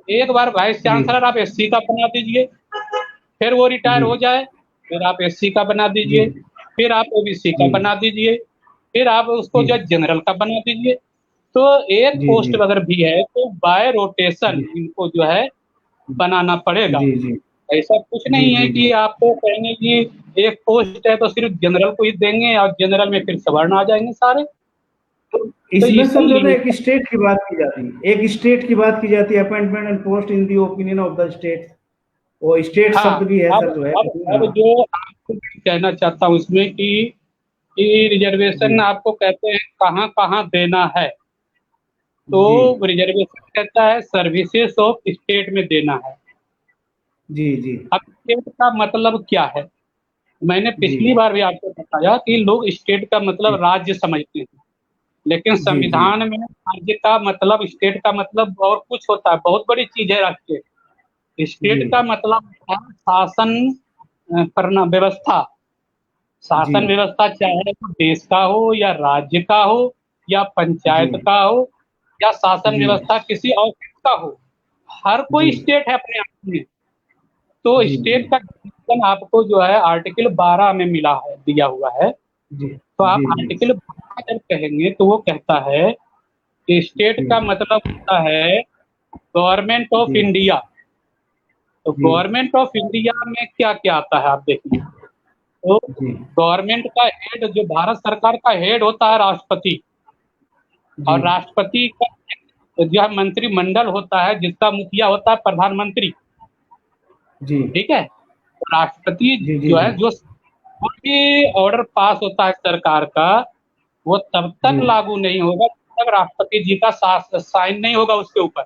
Speaker 2: एक बार वाइस
Speaker 1: जी
Speaker 2: चांसलर आप एससी का बना दीजिए, फिर वो रिटायर
Speaker 1: जी
Speaker 2: हो जाए, फिर आप एससी का बना
Speaker 1: जी
Speaker 2: दीजिए, फिर आप ओबीसी का
Speaker 1: जी
Speaker 2: बना दीजिए, फिर आप उसको जो जनरल का बना दीजिए। तो एक
Speaker 1: जी
Speaker 2: पोस्ट
Speaker 1: जी
Speaker 2: अगर भी है तो बाय रोटेशन
Speaker 1: जी
Speaker 2: इनको जो है बनाना पड़ेगा।
Speaker 1: जी जी
Speaker 2: ऐसा कुछ
Speaker 1: जी
Speaker 2: नहीं है
Speaker 1: जी
Speaker 2: कि आपको कहेंगे कि एक पोस्ट है तो सिर्फ जनरल को ही देंगे और जनरल में फिर सवर्ण आ जाएंगे सारे।
Speaker 1: तो
Speaker 2: तो
Speaker 1: इसमें
Speaker 2: इसका
Speaker 1: समझो तो
Speaker 2: लिमिट
Speaker 1: एक स्टेट की बात की जाती है, एक स्टेट की बात की जाती है, appointment and post in the opinion of the state. वो स्टेट
Speaker 2: हाँ।
Speaker 1: शब्द भी है
Speaker 2: अब
Speaker 1: सर जो है
Speaker 2: अब अब
Speaker 1: हाँ
Speaker 2: जो आपको कहना चाहता हूँ इसमें कि
Speaker 1: जी
Speaker 2: रिजर्वेशन आपको कहते हैं कहाँ कहाँ देना है।
Speaker 1: जी
Speaker 2: तो रिजर्वेशन कहता है सर्विसेज ऑफ स्टेट में देना है।
Speaker 1: जी जी
Speaker 2: अब स्टेट का मतलब क्या है? मैंने
Speaker 1: जी
Speaker 2: पिछली बार भी आपको बताया कि लोग स्टेट का मतलब
Speaker 1: जी
Speaker 2: राज्य समझते हैं, लेकिन
Speaker 1: जी जी
Speaker 2: संविधान में राज्य का मतलब, स्टेट का मतलब और कुछ होता है, बहुत बड़ी चीज है राज्य।
Speaker 1: जी
Speaker 2: स्टेट का मतलब होता है शासन करना, व्यवस्था।
Speaker 1: जी
Speaker 2: शासन व्यवस्था चाहे तो देश का हो या राज्य का हो या
Speaker 1: जी
Speaker 2: पंचायत का हो या शासन
Speaker 1: जी
Speaker 2: व्यवस्था किसी ऑफिस का हो, हर
Speaker 1: जी
Speaker 2: कोई स्टेट है अपने आप में। तो
Speaker 1: जी जी
Speaker 2: स्टेट का डिफिनेशन आपको जो है आर्टिकल 12 में मिला है, दिया हुआ है।
Speaker 1: जी
Speaker 2: तो आप
Speaker 1: जी जी
Speaker 2: आर्टिकल 12 जब कहेंगे तो वो कहता है कि स्टेट
Speaker 1: जी
Speaker 2: का मतलब होता है गवर्नमेंट ऑफ
Speaker 1: जी
Speaker 2: इंडिया। तो
Speaker 1: जी
Speaker 2: गवर्नमेंट ऑफ इंडिया में क्या क्या आता है आप देखिए। तो
Speaker 1: जी
Speaker 2: गवर्नमेंट का हेड, जो भारत सरकार का हेड होता है राष्ट्रपति,
Speaker 1: जी
Speaker 2: और राष्ट्रपति का जो है मंत्रिमंडल होता है जिसका मुखिया होता है प्रधानमंत्री।
Speaker 1: जी
Speaker 2: ठीक है। तो राष्ट्रपति
Speaker 1: जी जी
Speaker 2: जो
Speaker 1: जी
Speaker 2: है, जो कोई भी ऑर्डर पास होता है सरकार का, वो तब तक
Speaker 1: जी
Speaker 2: लागू नहीं होगा जब तक राष्ट्रपति जी का साइन नहीं होगा उसके ऊपर।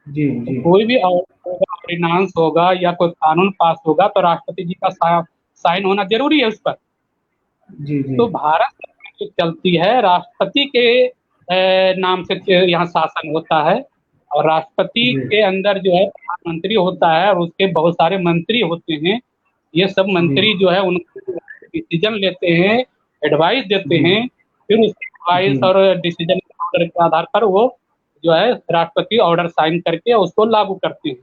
Speaker 1: जी
Speaker 2: तो
Speaker 1: जी
Speaker 2: कोई भी ऑर्डर होगा, ऑर्डिनेंस होगा या कोई कानून पास होगा तो राष्ट्रपति जी का साइन होना जरूरी है उस पर।
Speaker 1: जी जी
Speaker 2: तो भारत सरकार जो चलती है, राष्ट्रपति के नाम से यहाँ शासन होता है। और राष्ट्रपति
Speaker 1: जी
Speaker 2: के अंदर जो है प्रधानमंत्री होता है और उसके बहुत सारे मंत्री होते हैं। ये सब
Speaker 1: जी
Speaker 2: मंत्री जो है उनको डिसीजन लेते हैं, एडवाइस देते
Speaker 1: जी
Speaker 2: हैं। फिर उस
Speaker 1: जी
Speaker 2: एडवाइस और डिसीजन के आधार पर वो जो है राष्ट्रपति ऑर्डर साइन करके उसको लागू करते हैं।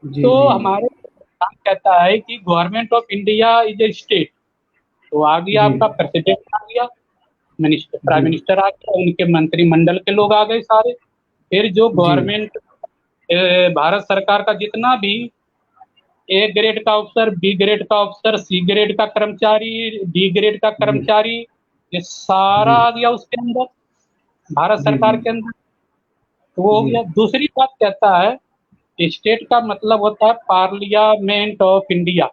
Speaker 1: जी
Speaker 2: तो
Speaker 1: जी
Speaker 2: हमारे संविधान कहता है कि government of India is a state. तो आ गया
Speaker 1: जी
Speaker 2: आपका प्रेसिडेंट, आ गया मिनिस्टर,
Speaker 1: जी
Speaker 2: प्राइम मिनिस्टर आ गया, उनके मंत्रिमंडल के लोग आ गए सारे। फिर जो
Speaker 1: जी
Speaker 2: गवर्नमेंट भारत सरकार का जितना भी ए ग्रेड का अफसर, बी ग्रेड का अफसर, सी ग्रेड का कर्मचारी, डी ग्रेड का
Speaker 1: जी
Speaker 2: कर्मचारी, ये सारा
Speaker 1: जी
Speaker 2: आ गया उसके अंदर, भारत
Speaker 1: जी जी
Speaker 2: सरकार के अंदर। तो वो हो
Speaker 1: जी
Speaker 2: गया। दूसरी बात कहता है, स्टेट का मतलब होता है पार्लियामेंट ऑफ इंडिया।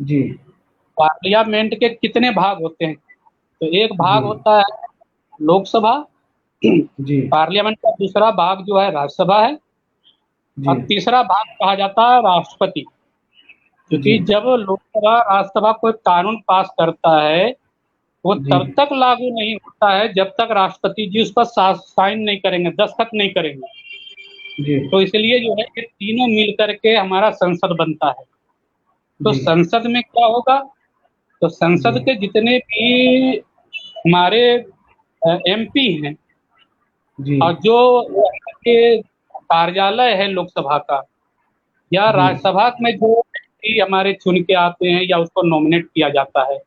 Speaker 1: जी
Speaker 2: पार्लियामेंट के कितने भाग होते हैं? तो एक
Speaker 1: जी
Speaker 2: भाग होता है लोकसभा,
Speaker 1: जी
Speaker 2: पार्लियामेंट का दूसरा भाग जो है राज्यसभा है,
Speaker 1: जी
Speaker 2: और तीसरा भाग कहा जाता है राष्ट्रपति।
Speaker 1: जी
Speaker 2: क्योंकि जब लोकसभा राज्यसभा कोई कानून पास करता है, वो
Speaker 1: जी
Speaker 2: तब तक लागू नहीं होता है जब तक राष्ट्रपति जी उस पर साइन नहीं करेंगे, दस्तखत नहीं करेंगे।
Speaker 1: जी
Speaker 2: तो इसलिए जो है ये तीनों मिल करके हमारा संसद बनता है। तो
Speaker 1: जी
Speaker 2: संसद में क्या होगा? तो
Speaker 1: जी
Speaker 2: संसद के जितने भी हमारे एमपी हैं,
Speaker 1: जी
Speaker 2: और जो वहाँ के कार्यालय है लोकसभा का या
Speaker 1: जी
Speaker 2: राज्यसभा में जो व्यक्ति हमारे चुन के आते हैं या उसको नॉमिनेट किया जाता है,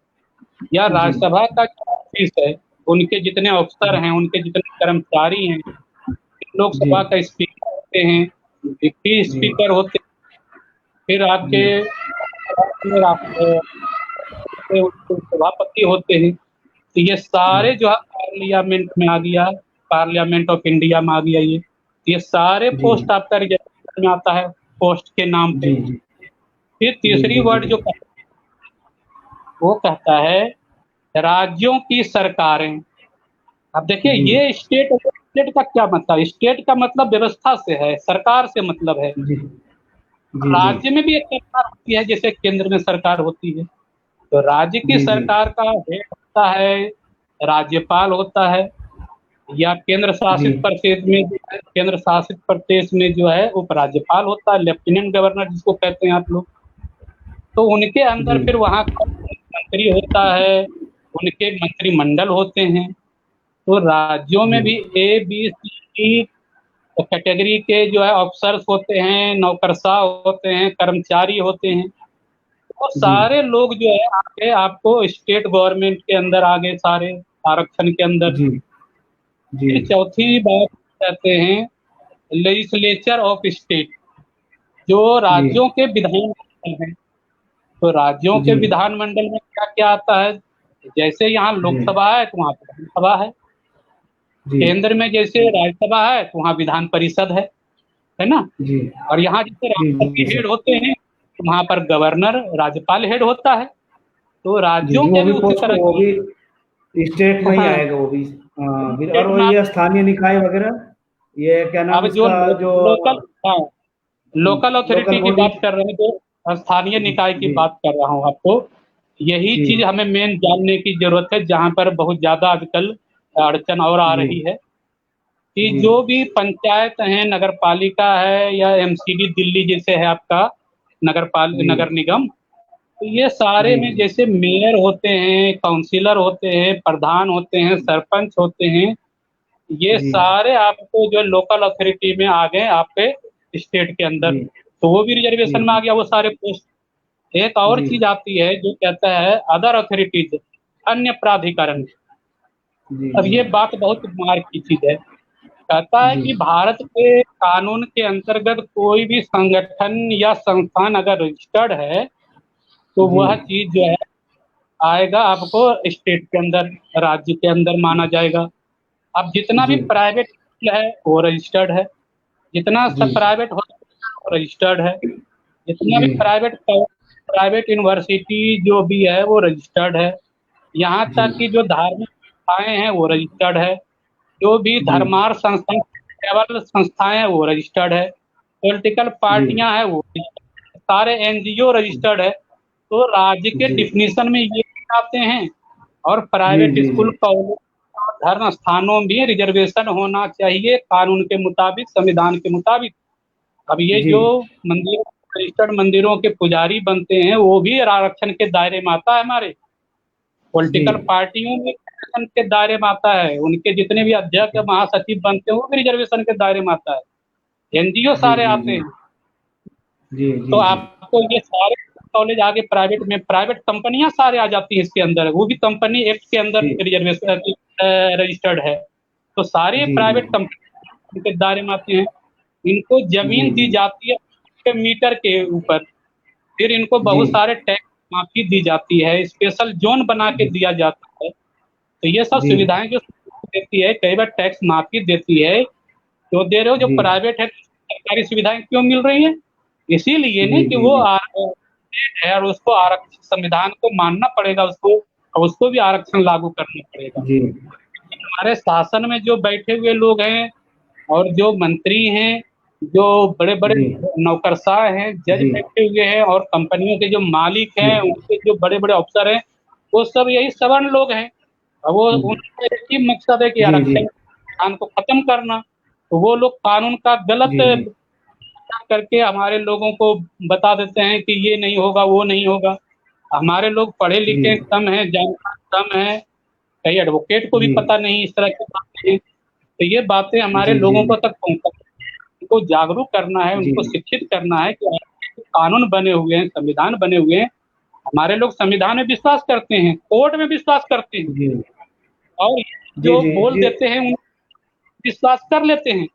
Speaker 2: या
Speaker 1: जी
Speaker 2: राज्यसभा का जो ऑफिस है, उनके जितने अफसर हैं, उनके जितने कर्मचारी हैं,
Speaker 1: जी
Speaker 2: लोकसभा का स्पीकर होते हैं, डिप्टी
Speaker 1: जी
Speaker 2: स्पीकर होते हैं, फिर आपके
Speaker 1: जी
Speaker 2: सभापति होते हैं। तो ये सारे जो है पार्लियामेंट में आ गया, पार्लियामेंट ऑफ इंडिया में आ गया ये सारे
Speaker 1: जी
Speaker 2: पोस्ट आपका रिजर्वेशन में आता है, पोस्ट के नाम पे।
Speaker 1: जी जी
Speaker 2: फिर
Speaker 1: जी
Speaker 2: तीसरी
Speaker 1: जी
Speaker 2: वर्ड जो वो कहता है राज्यों की सरकारें। अब देखिए,
Speaker 1: जी
Speaker 2: ये स्टेट का क्या मतलब? स्टेट का मतलब व्यवस्था से है, सरकार से मतलब है।
Speaker 1: जी जी जी
Speaker 2: राज्य में भी एक सरकार होती है जैसे केंद्र में सरकार होती है। तो राज्य की
Speaker 1: जी जी
Speaker 2: सरकार का हेड होता है, राज्यपाल होता है, या केंद्र
Speaker 1: जी
Speaker 2: शासित प्रदेश में जो है, केंद्र शासित प्रदेश में जो है उपराज्यपाल होता है, लेफ्टिनेंट गवर्नर जिसको कहते हैं आप लोग। तो उनके अंदर
Speaker 1: जी
Speaker 2: फिर वहाँ का मंत्री होता है, उनके मंत्रिमंडल होते हैं। तो राज्यों में
Speaker 1: जी
Speaker 2: भी A B C D category के जो है ऑफिसर्स होते हैं, नौकरशाह होते हैं, कर्मचारी होते हैं। वो
Speaker 1: जी
Speaker 2: सारे लोग जो है आगे आपको स्टेट गवर्नमेंट के अंदर आगे सारे आरक्षण के अंदर।
Speaker 1: जी जी
Speaker 2: फिर चौथी बात कहते हैं लेजिस्लेचर ऑफ स्टेट, जो
Speaker 1: जी
Speaker 2: राज्यों के विधानमंडल हैं। तो राज्यों के
Speaker 1: जी
Speaker 2: विधानमंडल में क्या क्या आता है? जैसे यहाँ
Speaker 1: जी
Speaker 2: लोकसभा है तो वहाँ विधानसभा है,
Speaker 1: जी
Speaker 2: केंद्र में जैसे राज्यसभा है तो वहाँ विधान परिषद है ना।
Speaker 1: जी
Speaker 2: और यहाँ जैसे
Speaker 1: जी
Speaker 2: राष्ट्रपति
Speaker 1: जी सर
Speaker 2: हेड होते हैं तो वहाँ पर गवर्नर, राज्यपाल हेड होता है। तो
Speaker 1: जी
Speaker 2: राज्यों
Speaker 1: जी
Speaker 2: के
Speaker 1: वो
Speaker 2: भी
Speaker 1: भी
Speaker 2: उसी
Speaker 1: पोस्ट
Speaker 2: तरह
Speaker 1: वो
Speaker 2: की,
Speaker 1: भी स्टेट में ही
Speaker 2: हाँ,
Speaker 1: आएगा वो भी और
Speaker 2: स्टेट
Speaker 1: वो
Speaker 2: में
Speaker 1: ये
Speaker 2: आता है।
Speaker 1: स्थानीय निकाय वगैरह ये क्या नाम
Speaker 2: अब जो
Speaker 1: इसका जो
Speaker 2: लोकल, हाँ, लोकल
Speaker 1: लोकल
Speaker 2: अथॉरिटी की
Speaker 1: बॉडी
Speaker 2: बात कर रहे हैं, जो स्थानीय
Speaker 1: जी
Speaker 2: निकाय की
Speaker 1: जी
Speaker 2: बात कर रहा हूँ आपको। यही
Speaker 1: जी
Speaker 2: चीज हमें मेन जानने की जरूरत है, जहाँ पर बहुत ज्यादा आजकल अड़चन और आ
Speaker 1: जी
Speaker 2: रही है कि
Speaker 1: जी
Speaker 2: जो भी पंचायत है, नगर पालिका है या एमसीडी दिल्ली जैसे है आपका
Speaker 1: जी
Speaker 2: नगर निगम, तो ये सारे
Speaker 1: जी
Speaker 2: में जैसे मेयर होते हैं, काउंसिलर होते हैं, प्रधान होते हैं, सरपंच होते हैं, ये
Speaker 1: जी
Speaker 2: सारे आपको जो लोकल अथॉरिटी में आ गए आपके स्टेट के अंदर।
Speaker 1: जी
Speaker 2: तो वो भी
Speaker 1: जी
Speaker 2: रिजर्वेशन में आ गया वो सारे पोस्ट। एक और
Speaker 1: जी
Speaker 2: चीज आती है जो कहता है अदर अथॉरिटीज, अन्य प्राधिकरण।
Speaker 1: जी
Speaker 2: अब
Speaker 1: जी
Speaker 2: ये बात बहुत मार की चीज है। कहता है
Speaker 1: जी
Speaker 2: कि भारत के कानून के अंतर्गत कोई भी संगठन या संस्थान अगर रजिस्टर्ड है तो
Speaker 1: जी
Speaker 2: वह चीज जो है आएगा आपको स्टेट के अंदर, राज्य के अंदर माना जाएगा। अब जितना भी
Speaker 1: जी
Speaker 2: प्राइवेट है वो रजिस्टर्ड है, जितना
Speaker 1: जी
Speaker 2: सब प्राइवेट हो रजिस्टर्ड है। जितना भी
Speaker 1: जी
Speaker 2: प्राइवेट यूनिवर्सिटी जो भी है वो रजिस्टर्ड है। यहाँ
Speaker 1: जी
Speaker 2: तक कि जो धार्मिक संस्थाएं हैं वो रजिस्टर्ड है। जो भी
Speaker 1: जी
Speaker 2: धर्मार्थ संस्थाएं, केवल संस्थाएं हैं वो रजिस्टर्ड है। पॉलिटिकल
Speaker 1: जी
Speaker 2: पार्टियां हैं वो सारे एनजीओ रजिस्टर्ड है। तो राज्य के
Speaker 1: जी
Speaker 2: डिफिनीशन में ये भी आते हैं। और
Speaker 1: जी
Speaker 2: प्राइवेट
Speaker 1: जी जी
Speaker 2: स्कूल, कॉलेज, धर्म स्थानों में रिजर्वेशन होना चाहिए कानून के मुताबिक, संविधान के मुताबिक। अब ये
Speaker 1: जी
Speaker 2: जो मंदिर रजिस्टर्ड मंदिरों के पुजारी बनते हैं वो भी आरक्षण के दायरे में आता है। हमारे
Speaker 1: जी
Speaker 2: पॉलिटिकल पार्टियों में रिजर्वेशन के दायरे में आता है। उनके जितने भी अध्यक्ष महासचिव बनते हैं वो भी रिजर्वेशन के दायरे में आता है। एनजीओ
Speaker 1: जी
Speaker 2: सारे
Speaker 1: जी
Speaker 2: आते
Speaker 1: जी
Speaker 2: हैं।
Speaker 1: जी
Speaker 2: तो
Speaker 1: जी जी
Speaker 2: आपको ये सारे कॉलेज आगे प्राइवेट में, प्राइवेट कंपनियां सारे आ जाती हैं इसके अंदर। वो भी कंपनी एक्ट के अंदर
Speaker 1: जी
Speaker 2: रिजर्वेशन रजिस्टर्ड है। तो सारे
Speaker 1: जी
Speaker 2: प्राइवेट कंपनी के दायरे में आते हैं। इनको
Speaker 1: जी
Speaker 2: जमीन दी
Speaker 1: जी
Speaker 2: जाती है मीटर के ऊपर। फिर इनको
Speaker 1: जी
Speaker 2: बहुत सारे टैक्स माफी दी जाती है, स्पेशल जोन बना के दिया जाता है। तो ये सब
Speaker 1: जी
Speaker 2: सुविधाएं जो देती है, कई बार टैक्स माफी देती है। तो दे रहे हो जो
Speaker 1: जी
Speaker 2: प्राइवेट है, सरकारी सुविधाएं क्यों मिल रही है? इसीलिए
Speaker 1: जी
Speaker 2: नहीं कि
Speaker 1: जी
Speaker 2: वो
Speaker 1: जी
Speaker 2: है और उसको आरक्षण, संविधान को मानना पड़ेगा उसको, और उसको भी आरक्षण लागू करना पड़ेगा।
Speaker 1: जी
Speaker 2: हमारे शासन में जो बैठे हुए लोग हैं और जो मंत्री हैं, जो बड़े बड़े
Speaker 1: जी
Speaker 2: नौकरशाह हैं, जज
Speaker 1: जी
Speaker 2: बैठे हुए हैं, और कंपनियों के जो मालिक
Speaker 1: जी
Speaker 2: हैं, उनके जो बड़े बड़े अफसर हैं, वो सब यही सवर्ण लोग हैं। और वो उनका एक ही मकसद है कि
Speaker 1: जी जी
Speaker 2: आरक्षण कानून को खत्म करना। तो वो लोग कानून का गलत
Speaker 1: जी जी
Speaker 2: करके हमारे लोगों को बता देते हैं कि ये नहीं होगा, वो नहीं होगा। हमारे लोग पढ़े
Speaker 1: जी
Speaker 2: लिखे कम हैं, जानकार कम हैं, कई एडवोकेट को भी
Speaker 1: जी
Speaker 2: पता नहीं इस तरह की बातें हैं। तो ये बातें हमारे
Speaker 1: जी
Speaker 2: लोगों को
Speaker 1: जी
Speaker 2: तक पहुंचा, उनको जागरूक करना है,
Speaker 1: जी
Speaker 2: उनको शिक्षित करना है कि कानून बने हुए हैं, संविधान बने हुए हैं। हमारे लोग संविधान में विश्वास करते हैं, कोर्ट में विश्वास करते हैं,
Speaker 1: जी
Speaker 2: और
Speaker 1: जी
Speaker 2: जो
Speaker 1: जी
Speaker 2: बोल
Speaker 1: जी
Speaker 2: देते हैं उन विश्वास कर लेते हैं।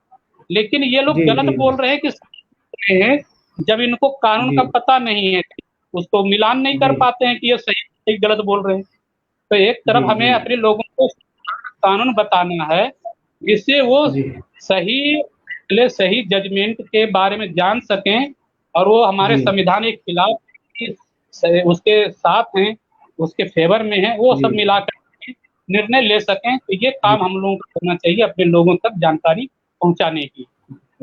Speaker 2: लेकिन ये लोग
Speaker 1: जी
Speaker 2: गलत
Speaker 1: जी
Speaker 2: बोल रहे हैं कि रहे हैं, जब इनको कानून
Speaker 1: जी
Speaker 2: का पता नहीं है, उसको मिलान नहीं कर
Speaker 1: जी
Speaker 2: पाते हैं कि ये सही सही गलत बोल रहे हैं। तो एक
Speaker 1: जी
Speaker 2: तरफ हमें अपने लोगों को कानून बताना है, जिससे वो
Speaker 1: जी
Speaker 2: सही सही जजमेंट के बारे में जान सकें, और वो हमारे
Speaker 1: जी
Speaker 2: संविधान के खिलाफ उसके साथ हैं, उसके फेवर में है, वो सब
Speaker 1: जी
Speaker 2: मिला कर निर्णय ले सकें। तो ये
Speaker 1: जी
Speaker 2: काम हम लोगों को करना चाहिए अपने लोगों तक जानकारी पहुंचाने की।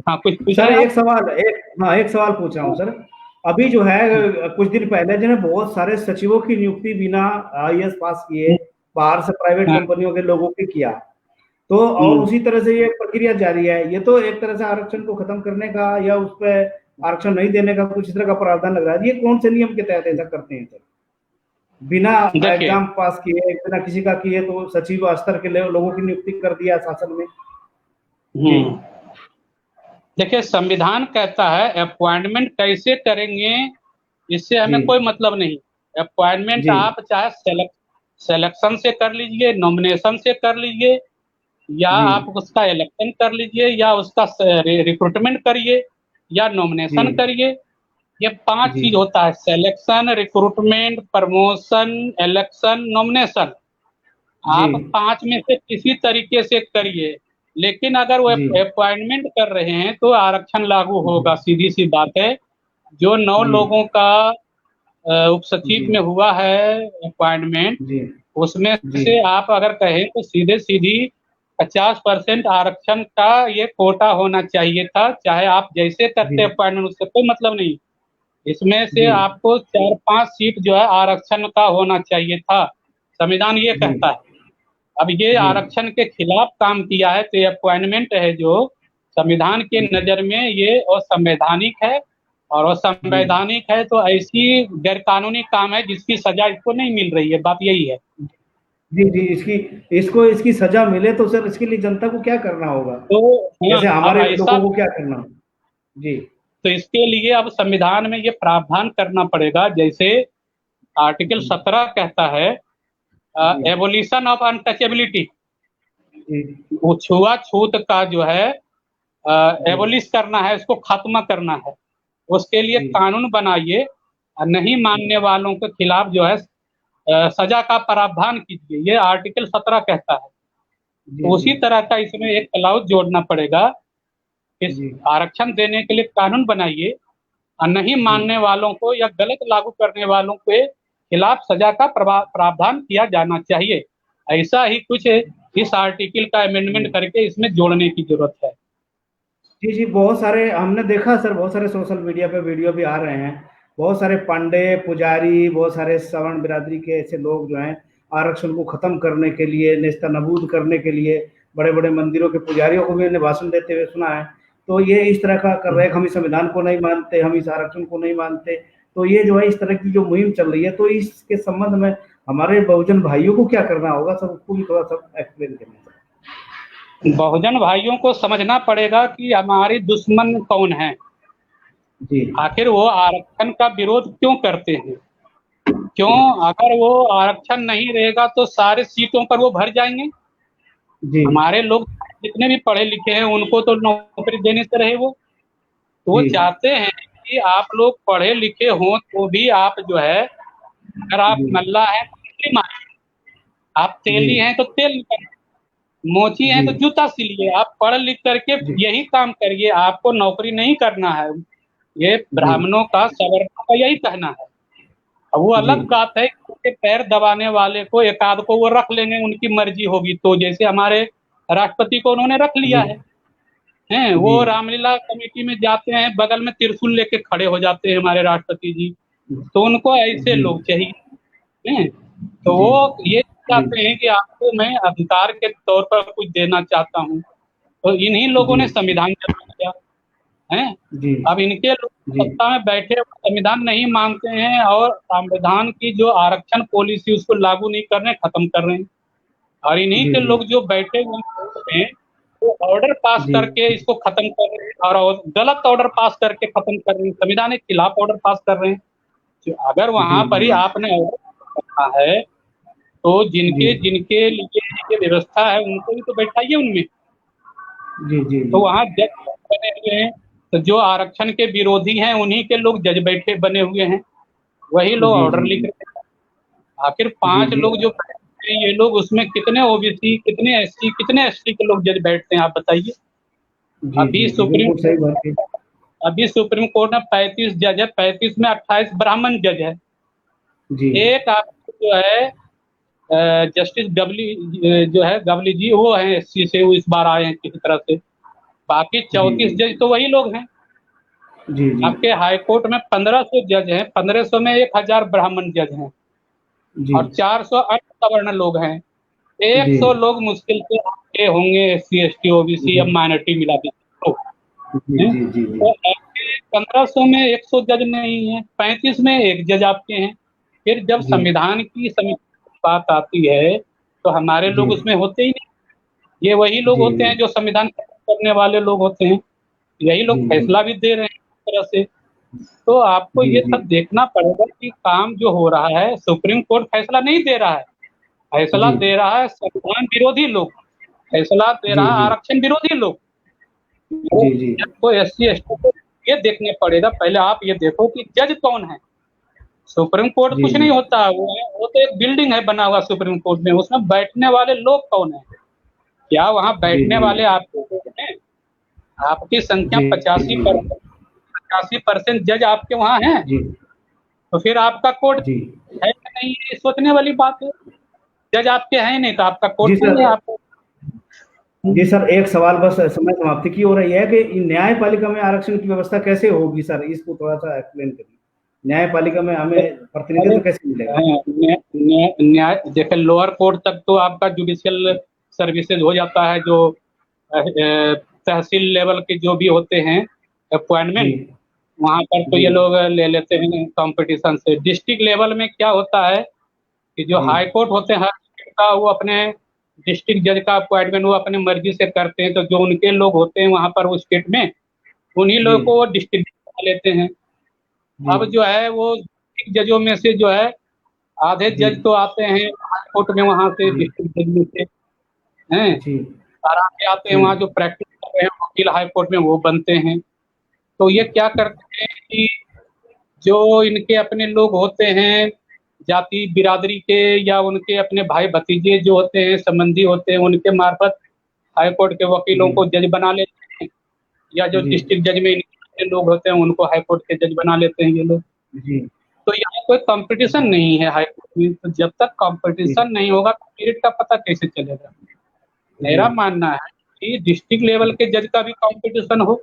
Speaker 2: हाँ, कुछ पूछ
Speaker 1: सर
Speaker 2: रहे हैं
Speaker 1: एक
Speaker 2: आप?
Speaker 1: सवाल एक हाँ एक सवाल पूछ रहा हूँ सर। अभी जो है कुछ दिन पहले जो है बहुत सारे सचिवों की नियुक्ति बिना आईएएस पास किए बाहर से प्राइवेट
Speaker 2: हाँ,
Speaker 1: कंपनियों के लोगों के किया। तो और
Speaker 2: हम्म।
Speaker 1: उसी तरह से ये प्रक्रिया जारी है। ये तो एक तरह से आरक्षण को खत्म करने का या उस पर आरक्षण नहीं देने का कुछ इस तरह का प्रावधान लग रहा है। ये कौन से नियम के तहत ऐसा करते हैं सर? बिना
Speaker 2: देखिए,
Speaker 1: एग्जाम पास किए, बिना किसी का किए तो सचिव स्तर के लोगों की नियुक्ति कर दिया शासन में। जी
Speaker 2: हम्म, देखिए संविधान कहता है अपॉइंटमेंट कैसे करेंगे, इससे
Speaker 1: जी
Speaker 2: हमें कोई मतलब नहीं। अपॉइंटमेंट
Speaker 1: जी
Speaker 2: आप चाहे सिलेक्शन से कर लीजिए, नॉमिनेशन से कर लीजिए, या
Speaker 1: जी
Speaker 2: आप उसका इलेक्शन कर लीजिए, या उसका रिक्रूटमेंट करिए, या
Speaker 1: जी
Speaker 2: नॉमिनेशन करिए। ये पांच
Speaker 1: जी
Speaker 2: चीज होता है: selection, recruitment, promotion, election, nomination.
Speaker 1: जी
Speaker 2: आप पांच में से किसी तरीके से करिए, लेकिन अगर वो
Speaker 1: जी
Speaker 2: अपॉइंटमेंट कर रहे हैं तो आरक्षण लागू
Speaker 1: जी
Speaker 2: होगा। सीधी सी बात है। जो 9
Speaker 1: जी
Speaker 2: लोगों का उप
Speaker 1: जी
Speaker 2: सचिव में हुआ है अपॉइंटमेंट,
Speaker 1: जी
Speaker 2: उसमें
Speaker 1: जी
Speaker 2: से आप अगर कहें तो सीधे सीधी 50% आरक्षण का ये कोटा होना चाहिए था। चाहे आप जैसे
Speaker 1: जी
Speaker 2: करते अपॉइंटमेंट, उससे कोई मतलब नहीं। इसमें से
Speaker 1: जी
Speaker 2: आपको 4-5 सीट जो है आरक्षण का होना चाहिए था। संविधान ये
Speaker 1: जी
Speaker 2: कहता है। अब ये
Speaker 1: जी
Speaker 2: आरक्षण के खिलाफ काम किया है, तो ये अपॉइंटमेंट है जो संविधान के
Speaker 1: जी
Speaker 2: नजर में ये असंवैधानिक है। और
Speaker 1: जी
Speaker 2: असंवैधानिक है तो ऐसी गैरकानूनी काम है जिसकी सजा इसको नहीं मिल रही है। बात यही है।
Speaker 1: जी जी इसकी सजा मिले तो सर इसके लिए जनता को क्या करना होगा?
Speaker 2: तो हाँ,
Speaker 1: जैसे
Speaker 2: अब
Speaker 1: हमारे
Speaker 2: ऐसा,
Speaker 1: लोगों को क्या करना? जी
Speaker 2: तो इसके लिए अब संविधान में ये प्रावधान करना पड़ेगा। जैसे आर्टिकल
Speaker 1: जी
Speaker 2: 17 कहता है
Speaker 1: जी
Speaker 2: एबोलिशन ऑफ अनटचेबिलिटी,
Speaker 1: जी
Speaker 2: वो छुआछूत का जो है
Speaker 1: जी
Speaker 2: एबोलिश करना है, इसको खत्म करना है। उसके लिए
Speaker 1: जी
Speaker 2: कानून बनाइए, और नहीं मानने वालों के खिलाफ जो है सजा का प्रावधान कीजिए। ये आर्टिकल 17 कहता है।
Speaker 1: जी
Speaker 2: तो
Speaker 1: जी
Speaker 2: उसी तरह का इसमें एक क्लाउज जोड़ना पड़ेगा। इस
Speaker 1: जी
Speaker 2: आरक्षण देने के लिए कानून बनाइए, नहीं मानने वालों को या गलत लागू करने वालों के खिलाफ सजा का प्रावधान किया जाना चाहिए। ऐसा ही कुछ इस आर्टिकल का अमेंडमेंट करके इसमें जोड़ने की जरूरत है।
Speaker 1: जी जी, बहुत सारे हमने देखा सर, बहुत सारे सोशल मीडिया पे वीडियो भी आ रहे हैं। बहुत सारे पांडे पुजारी, बहुत सारे सवर्ण बिरादरी के ऐसे लोग जो हैं आरक्षण को खत्म करने के लिए, नेस्तनाबूद करने के लिए, बड़े बड़े मंदिरों के पुजारियों को भी मैंने भाषण देते हुए सुना है। तो ये इस तरह का कर रहे हैं, हम इस संविधान को नहीं मानते, हम इस आरक्षण को नहीं मानते। तो ये जो है इस तरह की जो मुहिम चल रही है, तो इसके संबंध में हमारे बहुजन भाइयों को क्या करना होगा सर, उसको भी थोड़ा सा एक्सप्लेन करें।
Speaker 2: बहुजन भाइयों को समझना पड़ेगा कि हमारी दुश्मन कौन है,
Speaker 1: जी
Speaker 2: आखिर वो आरक्षण का विरोध क्यों करते हैं, क्यों? अगर वो आरक्षण नहीं रहेगा तो सारे सीटों पर वो भर जाएंगे।
Speaker 1: जी
Speaker 2: हमारे लोग जितने भी पढ़े लिखे हैं उनको तो नौकरी देने से रहे वो, तो वो
Speaker 1: जी
Speaker 2: चाहते हैं कि आप लोग पढ़े लिखे हों तो भी आप जो है, अगर आप
Speaker 1: जी
Speaker 2: मल्ला हैं तो मछली मारिए, आप तेली
Speaker 1: जी
Speaker 2: हैं तो तेल निकालिए, मोची हैं
Speaker 1: जी
Speaker 2: तो जूता सिलिए, आप पढ़ लिख करके
Speaker 1: जी
Speaker 2: यही काम करिए, आपको नौकरी नहीं करना है। ये
Speaker 1: जी
Speaker 2: ब्राह्मणों का सवर्णों का यही कहना है। अब वो
Speaker 1: जी
Speaker 2: अलग बात है कि उनके पैर दबाने वाले को एक आध को वो रख लेंगे, उनकी मर्जी होगी तो, जैसे हमारे राष्ट्रपति को उन्होंने रख लिया
Speaker 1: जी
Speaker 2: है
Speaker 1: जी
Speaker 2: वो रामलीला कमेटी में जाते हैं, बगल में त्रिशूल लेके खड़े हो जाते हैं हमारे राष्ट्रपति जी, तो उनको ऐसे
Speaker 1: जी
Speaker 2: लोग चाहिए हैं। तो
Speaker 1: जी
Speaker 2: वो ये
Speaker 1: जी
Speaker 2: चाहते हैं कि आपको मैं अधिकार के तौर पर कुछ देना चाहता हूँ, तो इन्हीं लोगों
Speaker 1: जी
Speaker 2: ने संविधान बनाया है।
Speaker 1: जी
Speaker 2: अब इनके लोग
Speaker 1: जी
Speaker 2: सत्ता में बैठे संविधान नहीं मानते हैं और संविधान की जो आरक्षण पॉलिसी उसको लागू नहीं कर रहे हैं, खत्म कर रहे हैं। और इन्हीं
Speaker 1: जी
Speaker 2: के
Speaker 1: जी
Speaker 2: लोग जो बैठे हुए हैं वो ऑर्डर पास
Speaker 1: जी
Speaker 2: करके इसको खत्म कर रहे हैं, और गलत ऑर्डर पास करके खत्म कर रहे हैं, संविधान के खिलाफ ऑर्डर पास कर रहे हैं। तो अगर
Speaker 1: जी
Speaker 2: वहां पर ही आपने ऑर्डर रखा है तो
Speaker 1: जी
Speaker 2: जिनके जिनके लिए ये व्यवस्था है उनको भी तो बैठाइए उनमें।
Speaker 1: जी जी
Speaker 2: तो
Speaker 1: जी
Speaker 2: वहाँ जज बने हुए हैं, तो जो आरक्षण के विरोधी हैं उन्हीं के लोग जज बैठे बने हुए हैं, वही लोग
Speaker 1: जी
Speaker 2: ऑर्डर
Speaker 1: जी
Speaker 2: लिख रहे हैं। आखिर
Speaker 1: जी
Speaker 2: 5
Speaker 1: जी
Speaker 2: लोग जो बैठते हैं ये लोग, उसमें कितने ओबीसी, कितने एससी, कितने एसटी के लोग जज बैठते हैं आप बताइए।
Speaker 1: जी
Speaker 2: अभी
Speaker 1: जी जी
Speaker 2: सुप्रीम
Speaker 1: बिल्कुल सही बात है।
Speaker 2: अभी सुप्रीम कोर्ट में 35 जज है, 35 में 28 ब्राह्मण जज है।
Speaker 1: जी
Speaker 2: एक आपको जो है जस्टिस गवली जो है गवली जी, वो हैं एससी से, वो इस बार आए हैं किसी तरह से। बाकी
Speaker 1: जी
Speaker 2: 34
Speaker 1: जी
Speaker 2: जज तो वही लोग हैं।
Speaker 1: जी जी
Speaker 2: आपके हाई कोर्ट में 1500 जज हैं, 1500 में 1000 ब्राह्मण जज हैं
Speaker 1: जी
Speaker 2: और 400 अन्य सवर्ण लोग हैं।
Speaker 1: जी
Speaker 2: 100 लोग मुश्किल से आपके होंगे एससी एसटी ओबीसी
Speaker 1: जी
Speaker 2: या माइनॉरिटी मिला के तो,
Speaker 1: जी
Speaker 2: हैं?
Speaker 1: जी जी
Speaker 2: तो आपके 1500 में 100 जज नहीं है, 35 में एक जज आपके हैं। फिर जब
Speaker 1: जी
Speaker 2: संविधान की समीक्षा की बात आती है तो हमारे
Speaker 1: जी
Speaker 2: लोग उसमें होते ही नहीं। ये वही लोग
Speaker 1: जी
Speaker 2: होते हैं जो संविधान करने वाले लोग होते हैं, यही लोग
Speaker 1: जी जी
Speaker 2: फैसला भी दे रहे हैं इस तरह से। तो आपको
Speaker 1: जी
Speaker 2: ये
Speaker 1: जी
Speaker 2: सब देखना पड़ेगा कि काम जो हो रहा है, सुप्रीम कोर्ट फैसला नहीं दे रहा है, फैसला
Speaker 1: जी
Speaker 2: दे रहा है संविधान विरोधी लोग, फैसला दे
Speaker 1: जी
Speaker 2: रहा है
Speaker 1: जी
Speaker 2: आरक्षण विरोधी लोग। तो
Speaker 1: जी जी
Speaker 2: आपको एससी एसटी को ये देखने पड़ेगा, पहले आप ये देखो कि जज कौन है। सुप्रीम कोर्ट
Speaker 1: जी
Speaker 2: कुछ
Speaker 1: जी
Speaker 2: नहीं होता है, वो तो एक बिल्डिंग है बना हुआ सुप्रीम कोर्ट में, उसमें बैठने वाले लोग कौन है, क्या वहाँ
Speaker 1: जी
Speaker 2: बैठने
Speaker 1: जी
Speaker 2: वाले आपके लोग हैं? आपकी संख्या
Speaker 1: जी
Speaker 2: 85
Speaker 1: जी
Speaker 2: पर 85% जज आपके वहाँ हैं,
Speaker 1: जी
Speaker 2: तो फिर आपका कोर्ट
Speaker 1: जी
Speaker 2: है कि नहीं, ये सोचने वाली बात है। जज आपके हैं ही नहीं तो आपका
Speaker 1: जी
Speaker 2: कोर्ट नहीं है
Speaker 1: सर,
Speaker 2: आपको।
Speaker 1: जी सर, एक सवाल बस, समय समाप्ति की हो रही है कि न्यायपालिका में आरक्षण की व्यवस्था कैसे होगी सर, इसको थोड़ा सा एक्सप्लेन करिए। न्यायपालिका में हमें
Speaker 2: अरे
Speaker 1: प्रतिनिधित्व कैसे मिलेगा?
Speaker 2: न्याय देखिए, लोअर कोर्ट तक तो आपका जुडिशियल सर्विसेज हो जाता है, जो तहसील लेवल के जो भी होते हैं
Speaker 1: जी
Speaker 2: अपॉइंटमेंट, वहाँ पर तो
Speaker 1: जी
Speaker 2: ये लोग ले लेते हैं कंपटीशन से। डिस्ट्रिक्ट लेवल में क्या होता है कि जो
Speaker 1: जी
Speaker 2: हाई कोर्ट होते हैं हर स्टेट का, वो अपने डिस्ट्रिक्ट जज का अपॉइंटमेंट वो अपनी मर्जी से करते हैं, तो जो उनके लोग होते हैं वहाँ पर वो स्टेट में, उन्हीं
Speaker 1: जी
Speaker 2: लोगों को वो डिस्ट्रिक्ट बना लेते हैं।
Speaker 1: जी
Speaker 2: अब जो है वो डिस्ट्रिक्ट जजों में से जो है आधे
Speaker 1: जी
Speaker 2: जज तो आते हैं हाई कोर्ट में, वहाँ से
Speaker 1: जी
Speaker 2: डिस्ट्रिक्ट जज में से हैं,
Speaker 1: जी
Speaker 2: और आगे आते हैं
Speaker 1: जी
Speaker 2: वहाँ जो प्रैक्टिस कर रहे हैं वकील हाई कोर्ट में, वो बनते हैं। तो ये क्या करते हैं कि जो इनके अपने लोग होते हैं जाति बिरादरी के, या उनके अपने भाई भतीजे जो होते हैं, संबंधी होते हैं, उनके मार्फत हाई कोर्ट के वकीलों
Speaker 1: जी
Speaker 2: को जज बना लेते हैं, या जो
Speaker 1: जी
Speaker 2: डिस्ट्रिक्ट जज में इनकी के लोग होते हैं उनको हाई कोर्ट के जज बना लेते हैं ये लोग।
Speaker 1: जी
Speaker 2: तो यहाँ कोई कंपटीशन नहीं है हाई कोर्ट में, तो जब तक कंपटीशन नहीं होगा तो मेरिट का पता कैसे चलेगा। मेरा मानना है कि डिस्ट्रिक्ट लेवल के जज का भी कंपटीशन हो,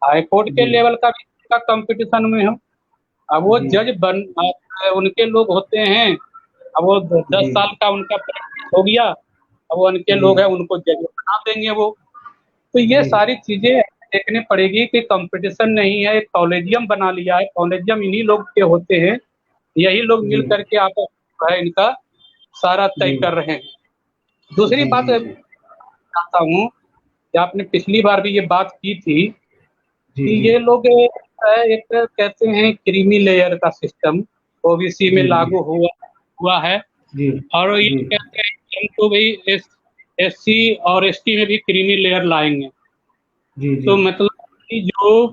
Speaker 2: हाई कोर्ट के
Speaker 1: जी।
Speaker 2: लेवल का भी का कंपटीशन में हो। अब वो
Speaker 1: जी।
Speaker 2: जज बन उनके लोग होते हैं, अब वो 10
Speaker 1: जी।
Speaker 2: साल का उनका प्रैक्टिस हो गया, अब वो उनके
Speaker 1: जी।
Speaker 2: लोग हैं उनको जज बना देंगे वो। तो ये
Speaker 1: जी।
Speaker 2: सारी चीजें देखनी पड़ेगी कि कंपटीशन नहीं है, एक कॉलेजियम बना लिया है, कॉलेजियम इन्हीं लोग के होते हैं, यही लोग मिल
Speaker 1: जी।
Speaker 2: करके आपस में जो है इनका सारा तय
Speaker 1: जी।
Speaker 2: कर रहे हैं। दूसरी
Speaker 1: जी।
Speaker 2: बात
Speaker 1: जी। जी।
Speaker 2: चाहता हूँ कि आपने पिछली बार भी ये बात की थी
Speaker 1: जी।
Speaker 2: कि
Speaker 1: जी।
Speaker 2: ये लोग एक कहते हैं क्रीमी लेयर का सिस्टम ओबीसी में
Speaker 1: जी।
Speaker 2: लागू हुआ हुआ है,
Speaker 1: जी।
Speaker 2: और ये
Speaker 1: जी।
Speaker 2: कहते हैं कि हमको भाई एससी और एसटी में भी क्रीमी लेयर लाएंगे।
Speaker 1: जी। जी।
Speaker 2: तो मतलब कि जो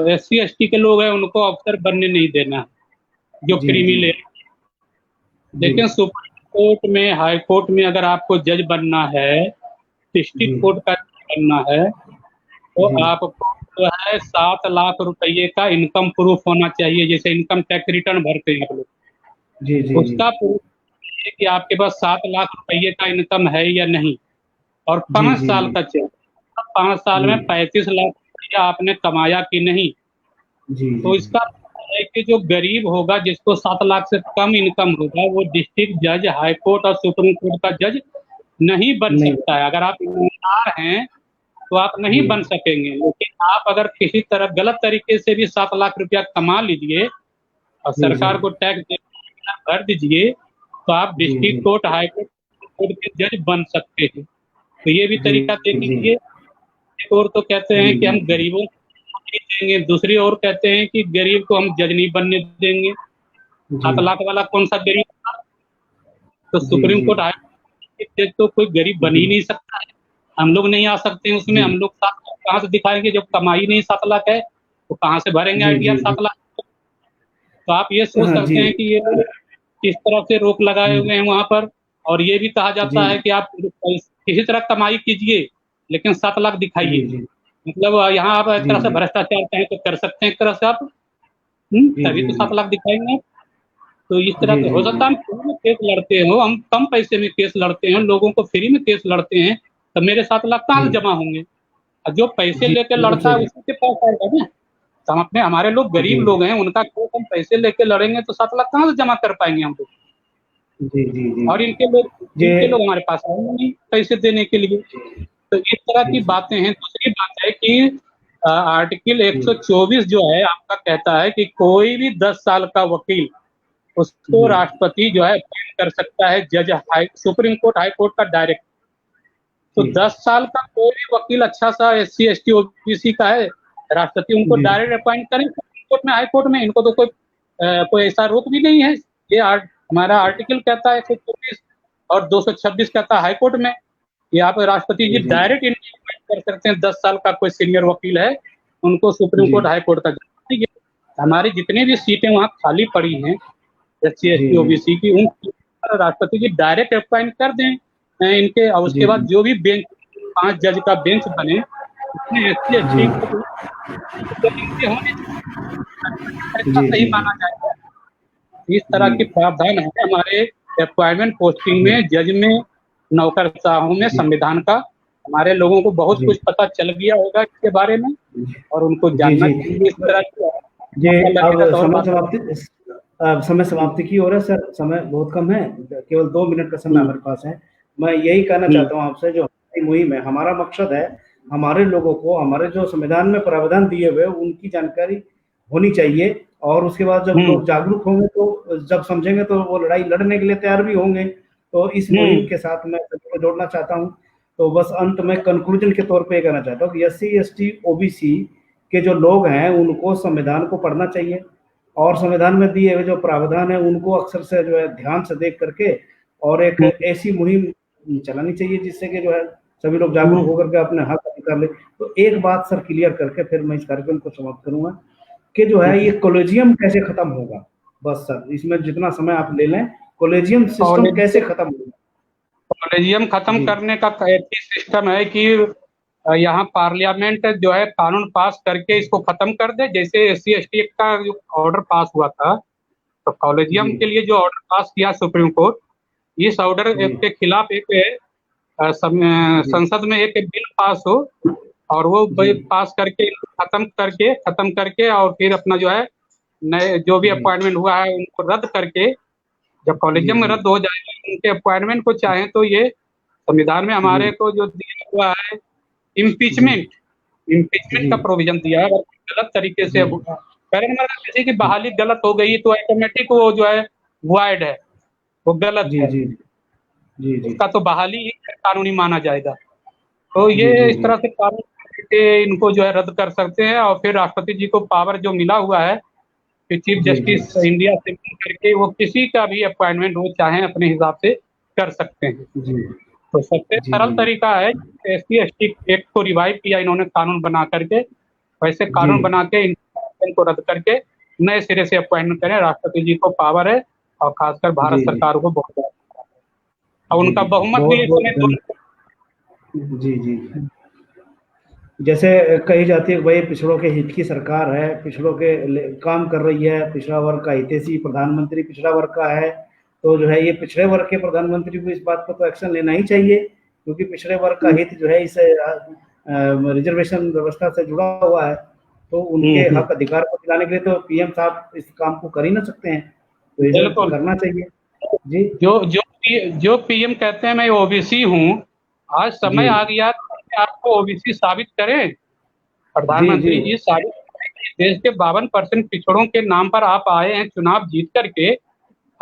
Speaker 2: एससी एसटी के लोग हैं उनको अफसर बनने नहीं देना, जो
Speaker 1: जी।
Speaker 2: क्रीमी
Speaker 1: जी।
Speaker 2: लेयर।
Speaker 1: जी।
Speaker 2: लेकिन सुप्रीम कोर्ट में, हाई कोर्ट में अगर आपको जज बनना है,
Speaker 1: जी।
Speaker 2: डिस्ट्रिक्ट कोर्ट का जज बनना है, तो
Speaker 1: जी।
Speaker 2: आपको जो है 7 लाख रुपए का इनकम प्रूफ होना चाहिए। जैसे इनकम टैक्स रिटर्न भरते हैं आप लोग,
Speaker 1: जी। जी। जी।
Speaker 2: उसका प्रूफ है कि आपके पास 7 लाख रुपए का इनकम है या नहीं, और
Speaker 1: जी।
Speaker 2: 5 साल
Speaker 1: जी।
Speaker 2: का चेक, 5 साल में 35 लाख रुपया आपने कमाया कि नहीं।
Speaker 1: जी।
Speaker 2: तो इसका मतलब है कि जो गरीब होगा, जिसको 7 लाख से कम इनकम होगा, वो डिस्ट्रिक्ट जज, हाई कोर्ट और सुप्रीम कोर्ट का जज नहीं बन
Speaker 1: नहीं।
Speaker 2: सकता है। अगर आप ईमानदार हैं तो आप नहीं
Speaker 1: जी।
Speaker 2: बन सकेंगे, लेकिन आप अगर किसी तरह गलत तरीके से भी 7 लाख रुपया कमा लीजिए और
Speaker 1: जी। जी।
Speaker 2: सरकार को टैक्स भर दीजिए, तो आप
Speaker 1: जी।
Speaker 2: डिस्ट्रिक्ट
Speaker 1: जी।
Speaker 2: कोर्ट, हाई कोर्ट, कोर्ट के जज बन सकते हैं। तो ये भी
Speaker 1: जी।
Speaker 2: तरीका देख
Speaker 1: जी।
Speaker 2: लीजिए। एक और तो कहते
Speaker 1: जी।
Speaker 2: हैं कि
Speaker 1: जी।
Speaker 2: हम गरीबों को नहीं देंगे, दूसरी ओर कहते हैं कि गरीब को हम जज नहीं बनने देंगे।
Speaker 1: जी।
Speaker 2: 7 लाख वाला कौन सा गरीब था? तो
Speaker 1: जी।
Speaker 2: सुप्रीम
Speaker 1: जी।
Speaker 2: कोर्ट, हाई कोर्ट के जज तो कोई गरीब बन ही नहीं सकता है। हम लोग नहीं आ सकते हैं उसमें।
Speaker 1: जी।
Speaker 2: हम लोग 7 लाख कहाँ से दिखाएंगे जब कमाई नहीं 7 लाख है, तो कहाँ से भरेंगे
Speaker 1: जी।
Speaker 2: आइडिया
Speaker 1: जी। जी।
Speaker 2: 7 लाख। तो आप ये सोच
Speaker 1: हाँ जी।
Speaker 2: सकते हैं कि ये लोग किस तरह से रोक लगाए
Speaker 1: जी।
Speaker 2: हुए हैं वहां पर। और ये भी कहा जाता है
Speaker 1: जी।
Speaker 2: कि आप किसी तरह कमाई कीजिए, लेकिन 7 लाख दिखाइए।
Speaker 1: जी। जी।
Speaker 2: मतलब यहाँ आप एक
Speaker 1: जी।
Speaker 2: तरह से
Speaker 1: जी।
Speaker 2: भ्रष्टाचार चाहें तो कर सकते हैं, एक तरह से आप
Speaker 1: जी।
Speaker 2: तभी
Speaker 1: जी।
Speaker 2: तो
Speaker 1: जी।
Speaker 2: 7 लाख दिखाएंगे आप। तो इस तरह
Speaker 1: जी।
Speaker 2: के
Speaker 1: जी।
Speaker 2: हो सकता है हम फ्री में केस लड़ते हो, हम कम पैसे में केस लड़ते हैं, लोगों को फ्री में केस लड़ते हैं, तो मेरे 7 लाख कहाँ से
Speaker 1: जी।
Speaker 2: जमा होंगे? और जो पैसे
Speaker 1: जी,
Speaker 2: लेके
Speaker 1: बिल्कुल
Speaker 2: लड़ता है
Speaker 1: सही।
Speaker 2: उसी के पास आएगा ना। तो हम अपने, हमारे लोग गरीब
Speaker 1: जी।
Speaker 2: लोग हैं, उनका केस हम पैसे लेके लड़ेंगे तो 7 लाख कहाँ से जमा कर पाएंगे हम लोग?
Speaker 1: जी। जी। जी।
Speaker 2: और
Speaker 1: ये
Speaker 2: इनके लोग हमारे पास आएंगे नहीं पैसे देने के लिए। तो इस तरह
Speaker 1: जी।
Speaker 2: की
Speaker 1: जी।
Speaker 2: बातें हैं। दूसरी बात है कि आर्टिकल
Speaker 1: जी।
Speaker 2: 124 जो है आपका कहता है कि कोई भी 10 साल का वकील, उसको
Speaker 1: जी।
Speaker 2: राष्ट्रपति जो है अपॉइंट कर सकता है जज, high supreme court, high court का डायरेक्ट। तो
Speaker 1: जी।
Speaker 2: 10 साल का कोई भी वकील अच्छा सा एससी एसटी ओबीसी का है, राष्ट्रपति उनको
Speaker 1: जी।
Speaker 2: डायरेक्ट अपॉइंट करें सुप्रीम कोर्ट में, हाई कोर्ट में। इनको तो कोई ऐसा रोक भी नहीं है। ये हमारा आर्टिकल कहता है 124 और 226 कहता है हाई कोर्ट में, ये आप राष्ट्रपति जी
Speaker 1: जी।
Speaker 2: डायरेक्ट इनको अपॉइंट कर सकते हैं। 10 साल का कोई सीनियर वकील है, उनको सुप्रीम
Speaker 1: जी।
Speaker 2: कोर्ट, हाई कोर्ट का जज। ये हमारी जितनी भी सीटें वहाँ खाली पड़ी हैं एससी
Speaker 1: जी।
Speaker 2: एसटी
Speaker 1: जी।
Speaker 2: ओबीसी की, उन राष्ट्रपति जी डायरेक्ट अपॉइंट कर दें इनके। और उसके
Speaker 1: जी।
Speaker 2: बाद जो भी बेंच, 5 जज का बेंच बने, उसमें एससी एसटी
Speaker 1: जी।
Speaker 2: को इनके होने फैसला
Speaker 1: जी।
Speaker 2: सही
Speaker 1: जी।
Speaker 2: माना जाएगा। इस तरह
Speaker 1: जी।
Speaker 2: के प्रावधान है हमारे अपॉइंटमेंट पोस्टिंग
Speaker 1: जी।
Speaker 2: में, जज में, नौकरशाहों में,
Speaker 1: जी।
Speaker 2: संविधान का। हमारे लोगों को बहुत
Speaker 1: जी।
Speaker 2: कुछ पता चल गया होगा इसके बारे में, और उनको
Speaker 1: जी।
Speaker 2: जानना
Speaker 1: जी।
Speaker 2: चाहिए इस तरह की।
Speaker 1: जी।
Speaker 2: मौका लगेगा
Speaker 1: अब
Speaker 2: तो और
Speaker 1: समय
Speaker 2: बात
Speaker 1: समाप्ति,
Speaker 2: करेंगे।
Speaker 1: समय समाप्ति की ओर है सर। समय बहुत कम है, केवल 2 मिनट का समय
Speaker 2: हम्म,
Speaker 1: हमारे पास है। मैं यही कहना
Speaker 2: हम्म,
Speaker 1: चाहता हूँ आपसे, जो हमारी मुहिम है, हमारा मकसद है हमारे लोगों को हमारे जो संविधान में प्रावधान दिए हुए उनकी जानकारी होनी चाहिए। और उसके बाद जब
Speaker 2: हम्म,
Speaker 1: लोग जागरूक होंगे, तो जब समझेंगे तो वो लड़ाई लड़ने के लिए तैयार भी होंगे। तो इस मुहिम
Speaker 2: हम्म,
Speaker 1: के साथ मैं सभी को जोड़ना चाहता हूँ। तो बस अंत में कंक्लूजन के तौर पे ये कहना चाहता हूँ कि एससी एसटी ओबीसी के जो लोग हैं उनको संविधान को पढ़ना चाहिए, और संविधान में दिए हुए जो प्रावधान है उनको अक्सर से जो है ध्यान से देख करके और एक
Speaker 2: हम्म,
Speaker 1: ऐसी मुहिम चलानी चाहिए जिससे कि जो है सभी लोग जागरूक
Speaker 2: हम्म।
Speaker 1: होकर के अपने हक अधिकार ले। तो एक बात सर क्लियर करके फिर मैं इस कार्यक्रम को समाप्त करूंगा कि जो है ये कॉलेजियम कैसे खत्म होगा। बस सर, इसमें जितना समय आप ले लें, कॉलेजियम सिस्टम कैसे
Speaker 2: कॉलेज
Speaker 1: खत्म होगा।
Speaker 2: कॉलेजियम खत्म
Speaker 1: जी।
Speaker 2: करने का एक ही सिस्टम है कि यहाँ पार्लियामेंट जो है कानून पास करके इसको खत्म कर दे, जैसे SC/ST एक्ट का जो ऑर्डर पास हुआ था, तो कॉलेजियम के लिए जो ऑर्डर पास किया सुप्रीम कोर्ट, इस ऑर्डर के खिलाफ एक संसद में एक बिल पास हो और वो बिल पास करके खत्म करके और फिर अपना जो है नए जो भी अपॉइंटमेंट हुआ है उनको रद्द करके, जब कॉलेजियम में रद्द हो जाएगा उनके अपॉइंटमेंट को चाहे तो ये संविधान में हमारे को जो दिया हुआ है इम्पीचमेंट का प्रोविजन दिया है। अगर गलत तरीके से किसी की बहाली गलत हो गई तो ऑटोमेटिक वो जो है वॉइड है, वो गलत है, उसका तो बहाली ही कानूनी माना जाएगा। तो ये इस तरह से कानून के इनको जो है रद्द कर सकते हैं और फिर राष्ट्रपति जी को पावर जो मिला हुआ है कि चीफ जस्टिस इंडिया से करके वो किसी का भी अपॉइंटमेंट वो चाहें अपने हिसाब से कर सकते हैं। तो सबसे सरल तरीका है SC/ST एक्ट को रिवाइव किया इन्होंने कानून बना करके, वैसे कानून बना के इनको रद्द करके नए सिरे से अपॉइंटमेंट करें। राष्ट्रपति जी को पावर है और खासकर भारत सरकार को बहुत ज्यादा, और उनका बहुमत भी इस समय
Speaker 1: जी जैसे कही जाती है भाई पिछड़ों के हित की सरकार है, पिछड़ों के काम कर रही है, पिछड़ा वर्ग का हितैषी प्रधानमंत्री पिछड़ा वर्ग का है, तो जो है ये पिछड़े वर्ग के प्रधानमंत्री को इस बात पर तो एक्शन लेना ही चाहिए, क्योंकि पिछड़े वर्ग का हित जो है इस रिजर्वेशन व्यवस्था से जुड़ा हुआ है, तो उनके हक अधिकार को दिलाने के लिए तो PM साहब इस काम को कर ही ना सकते हैं, तो ये करना चाहिए। जी
Speaker 2: जो PM कहते हैं मैं OBC हूँ, आज समय आ गया आपको OBC साबित करें। प्रधानमंत्री जी साबित करें, देश के 52% पिछड़ों के नाम पर आप आए हैं चुनाव जीत करके।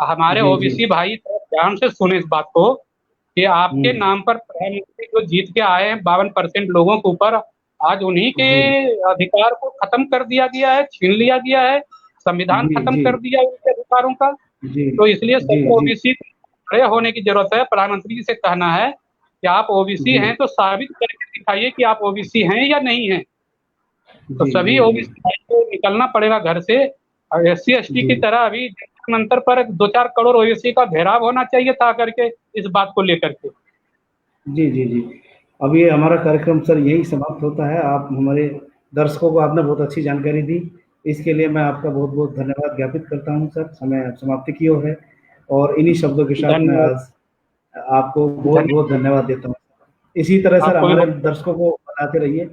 Speaker 2: हमारे OBC भाई ध्यान से सुने इस बात को कि आपके नाम पर प्रधानमंत्री जो जीत के आए हैं 52% लोगों के ऊपर आज उन्हीं के अधिकार को खत्म कर दिया गया है, छीन लिया गया है, संविधान खत्म कर दिया उनके अधिकारों का। तो इसलिए सब OBC खड़े होने की जरूरत है। प्रधानमंत्री जी से कहना है कि आप OBC हैं तो साबित करके दिखाइए कि आप OBC हैं या नहीं हैं। तो सभी OBC को निकलना पड़ेगा घर से, और SC/ST की तरह अभी अंतर पर 2-4 करोड़ OBC का घेराव होना चाहिए था करके इस बात को लेकर के।
Speaker 1: जी अभी हमारा कार्यक्रम सर यही समाप्त होता है। आप हमारे दर्शकों को आपने बहुत अच्छी जानकारी दी, इसके लिए मैं आपका बहुत बहुत धन्यवाद ज्ञापित करता हूं सर। समय समाप्ति की ओर है और इन्हीं शब्दों के साथ मैं आज आपको बहुत बहुत धन्यवाद देता हूँ। इसी तरह सर हमारे दर्शकों को बताते रहिए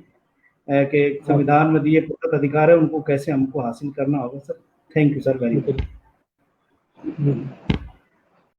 Speaker 1: कि संविधान में दिए प्रदत्त अधिकार है उनको कैसे हमको हासिल करना होगा sir. Thank you sir, very much.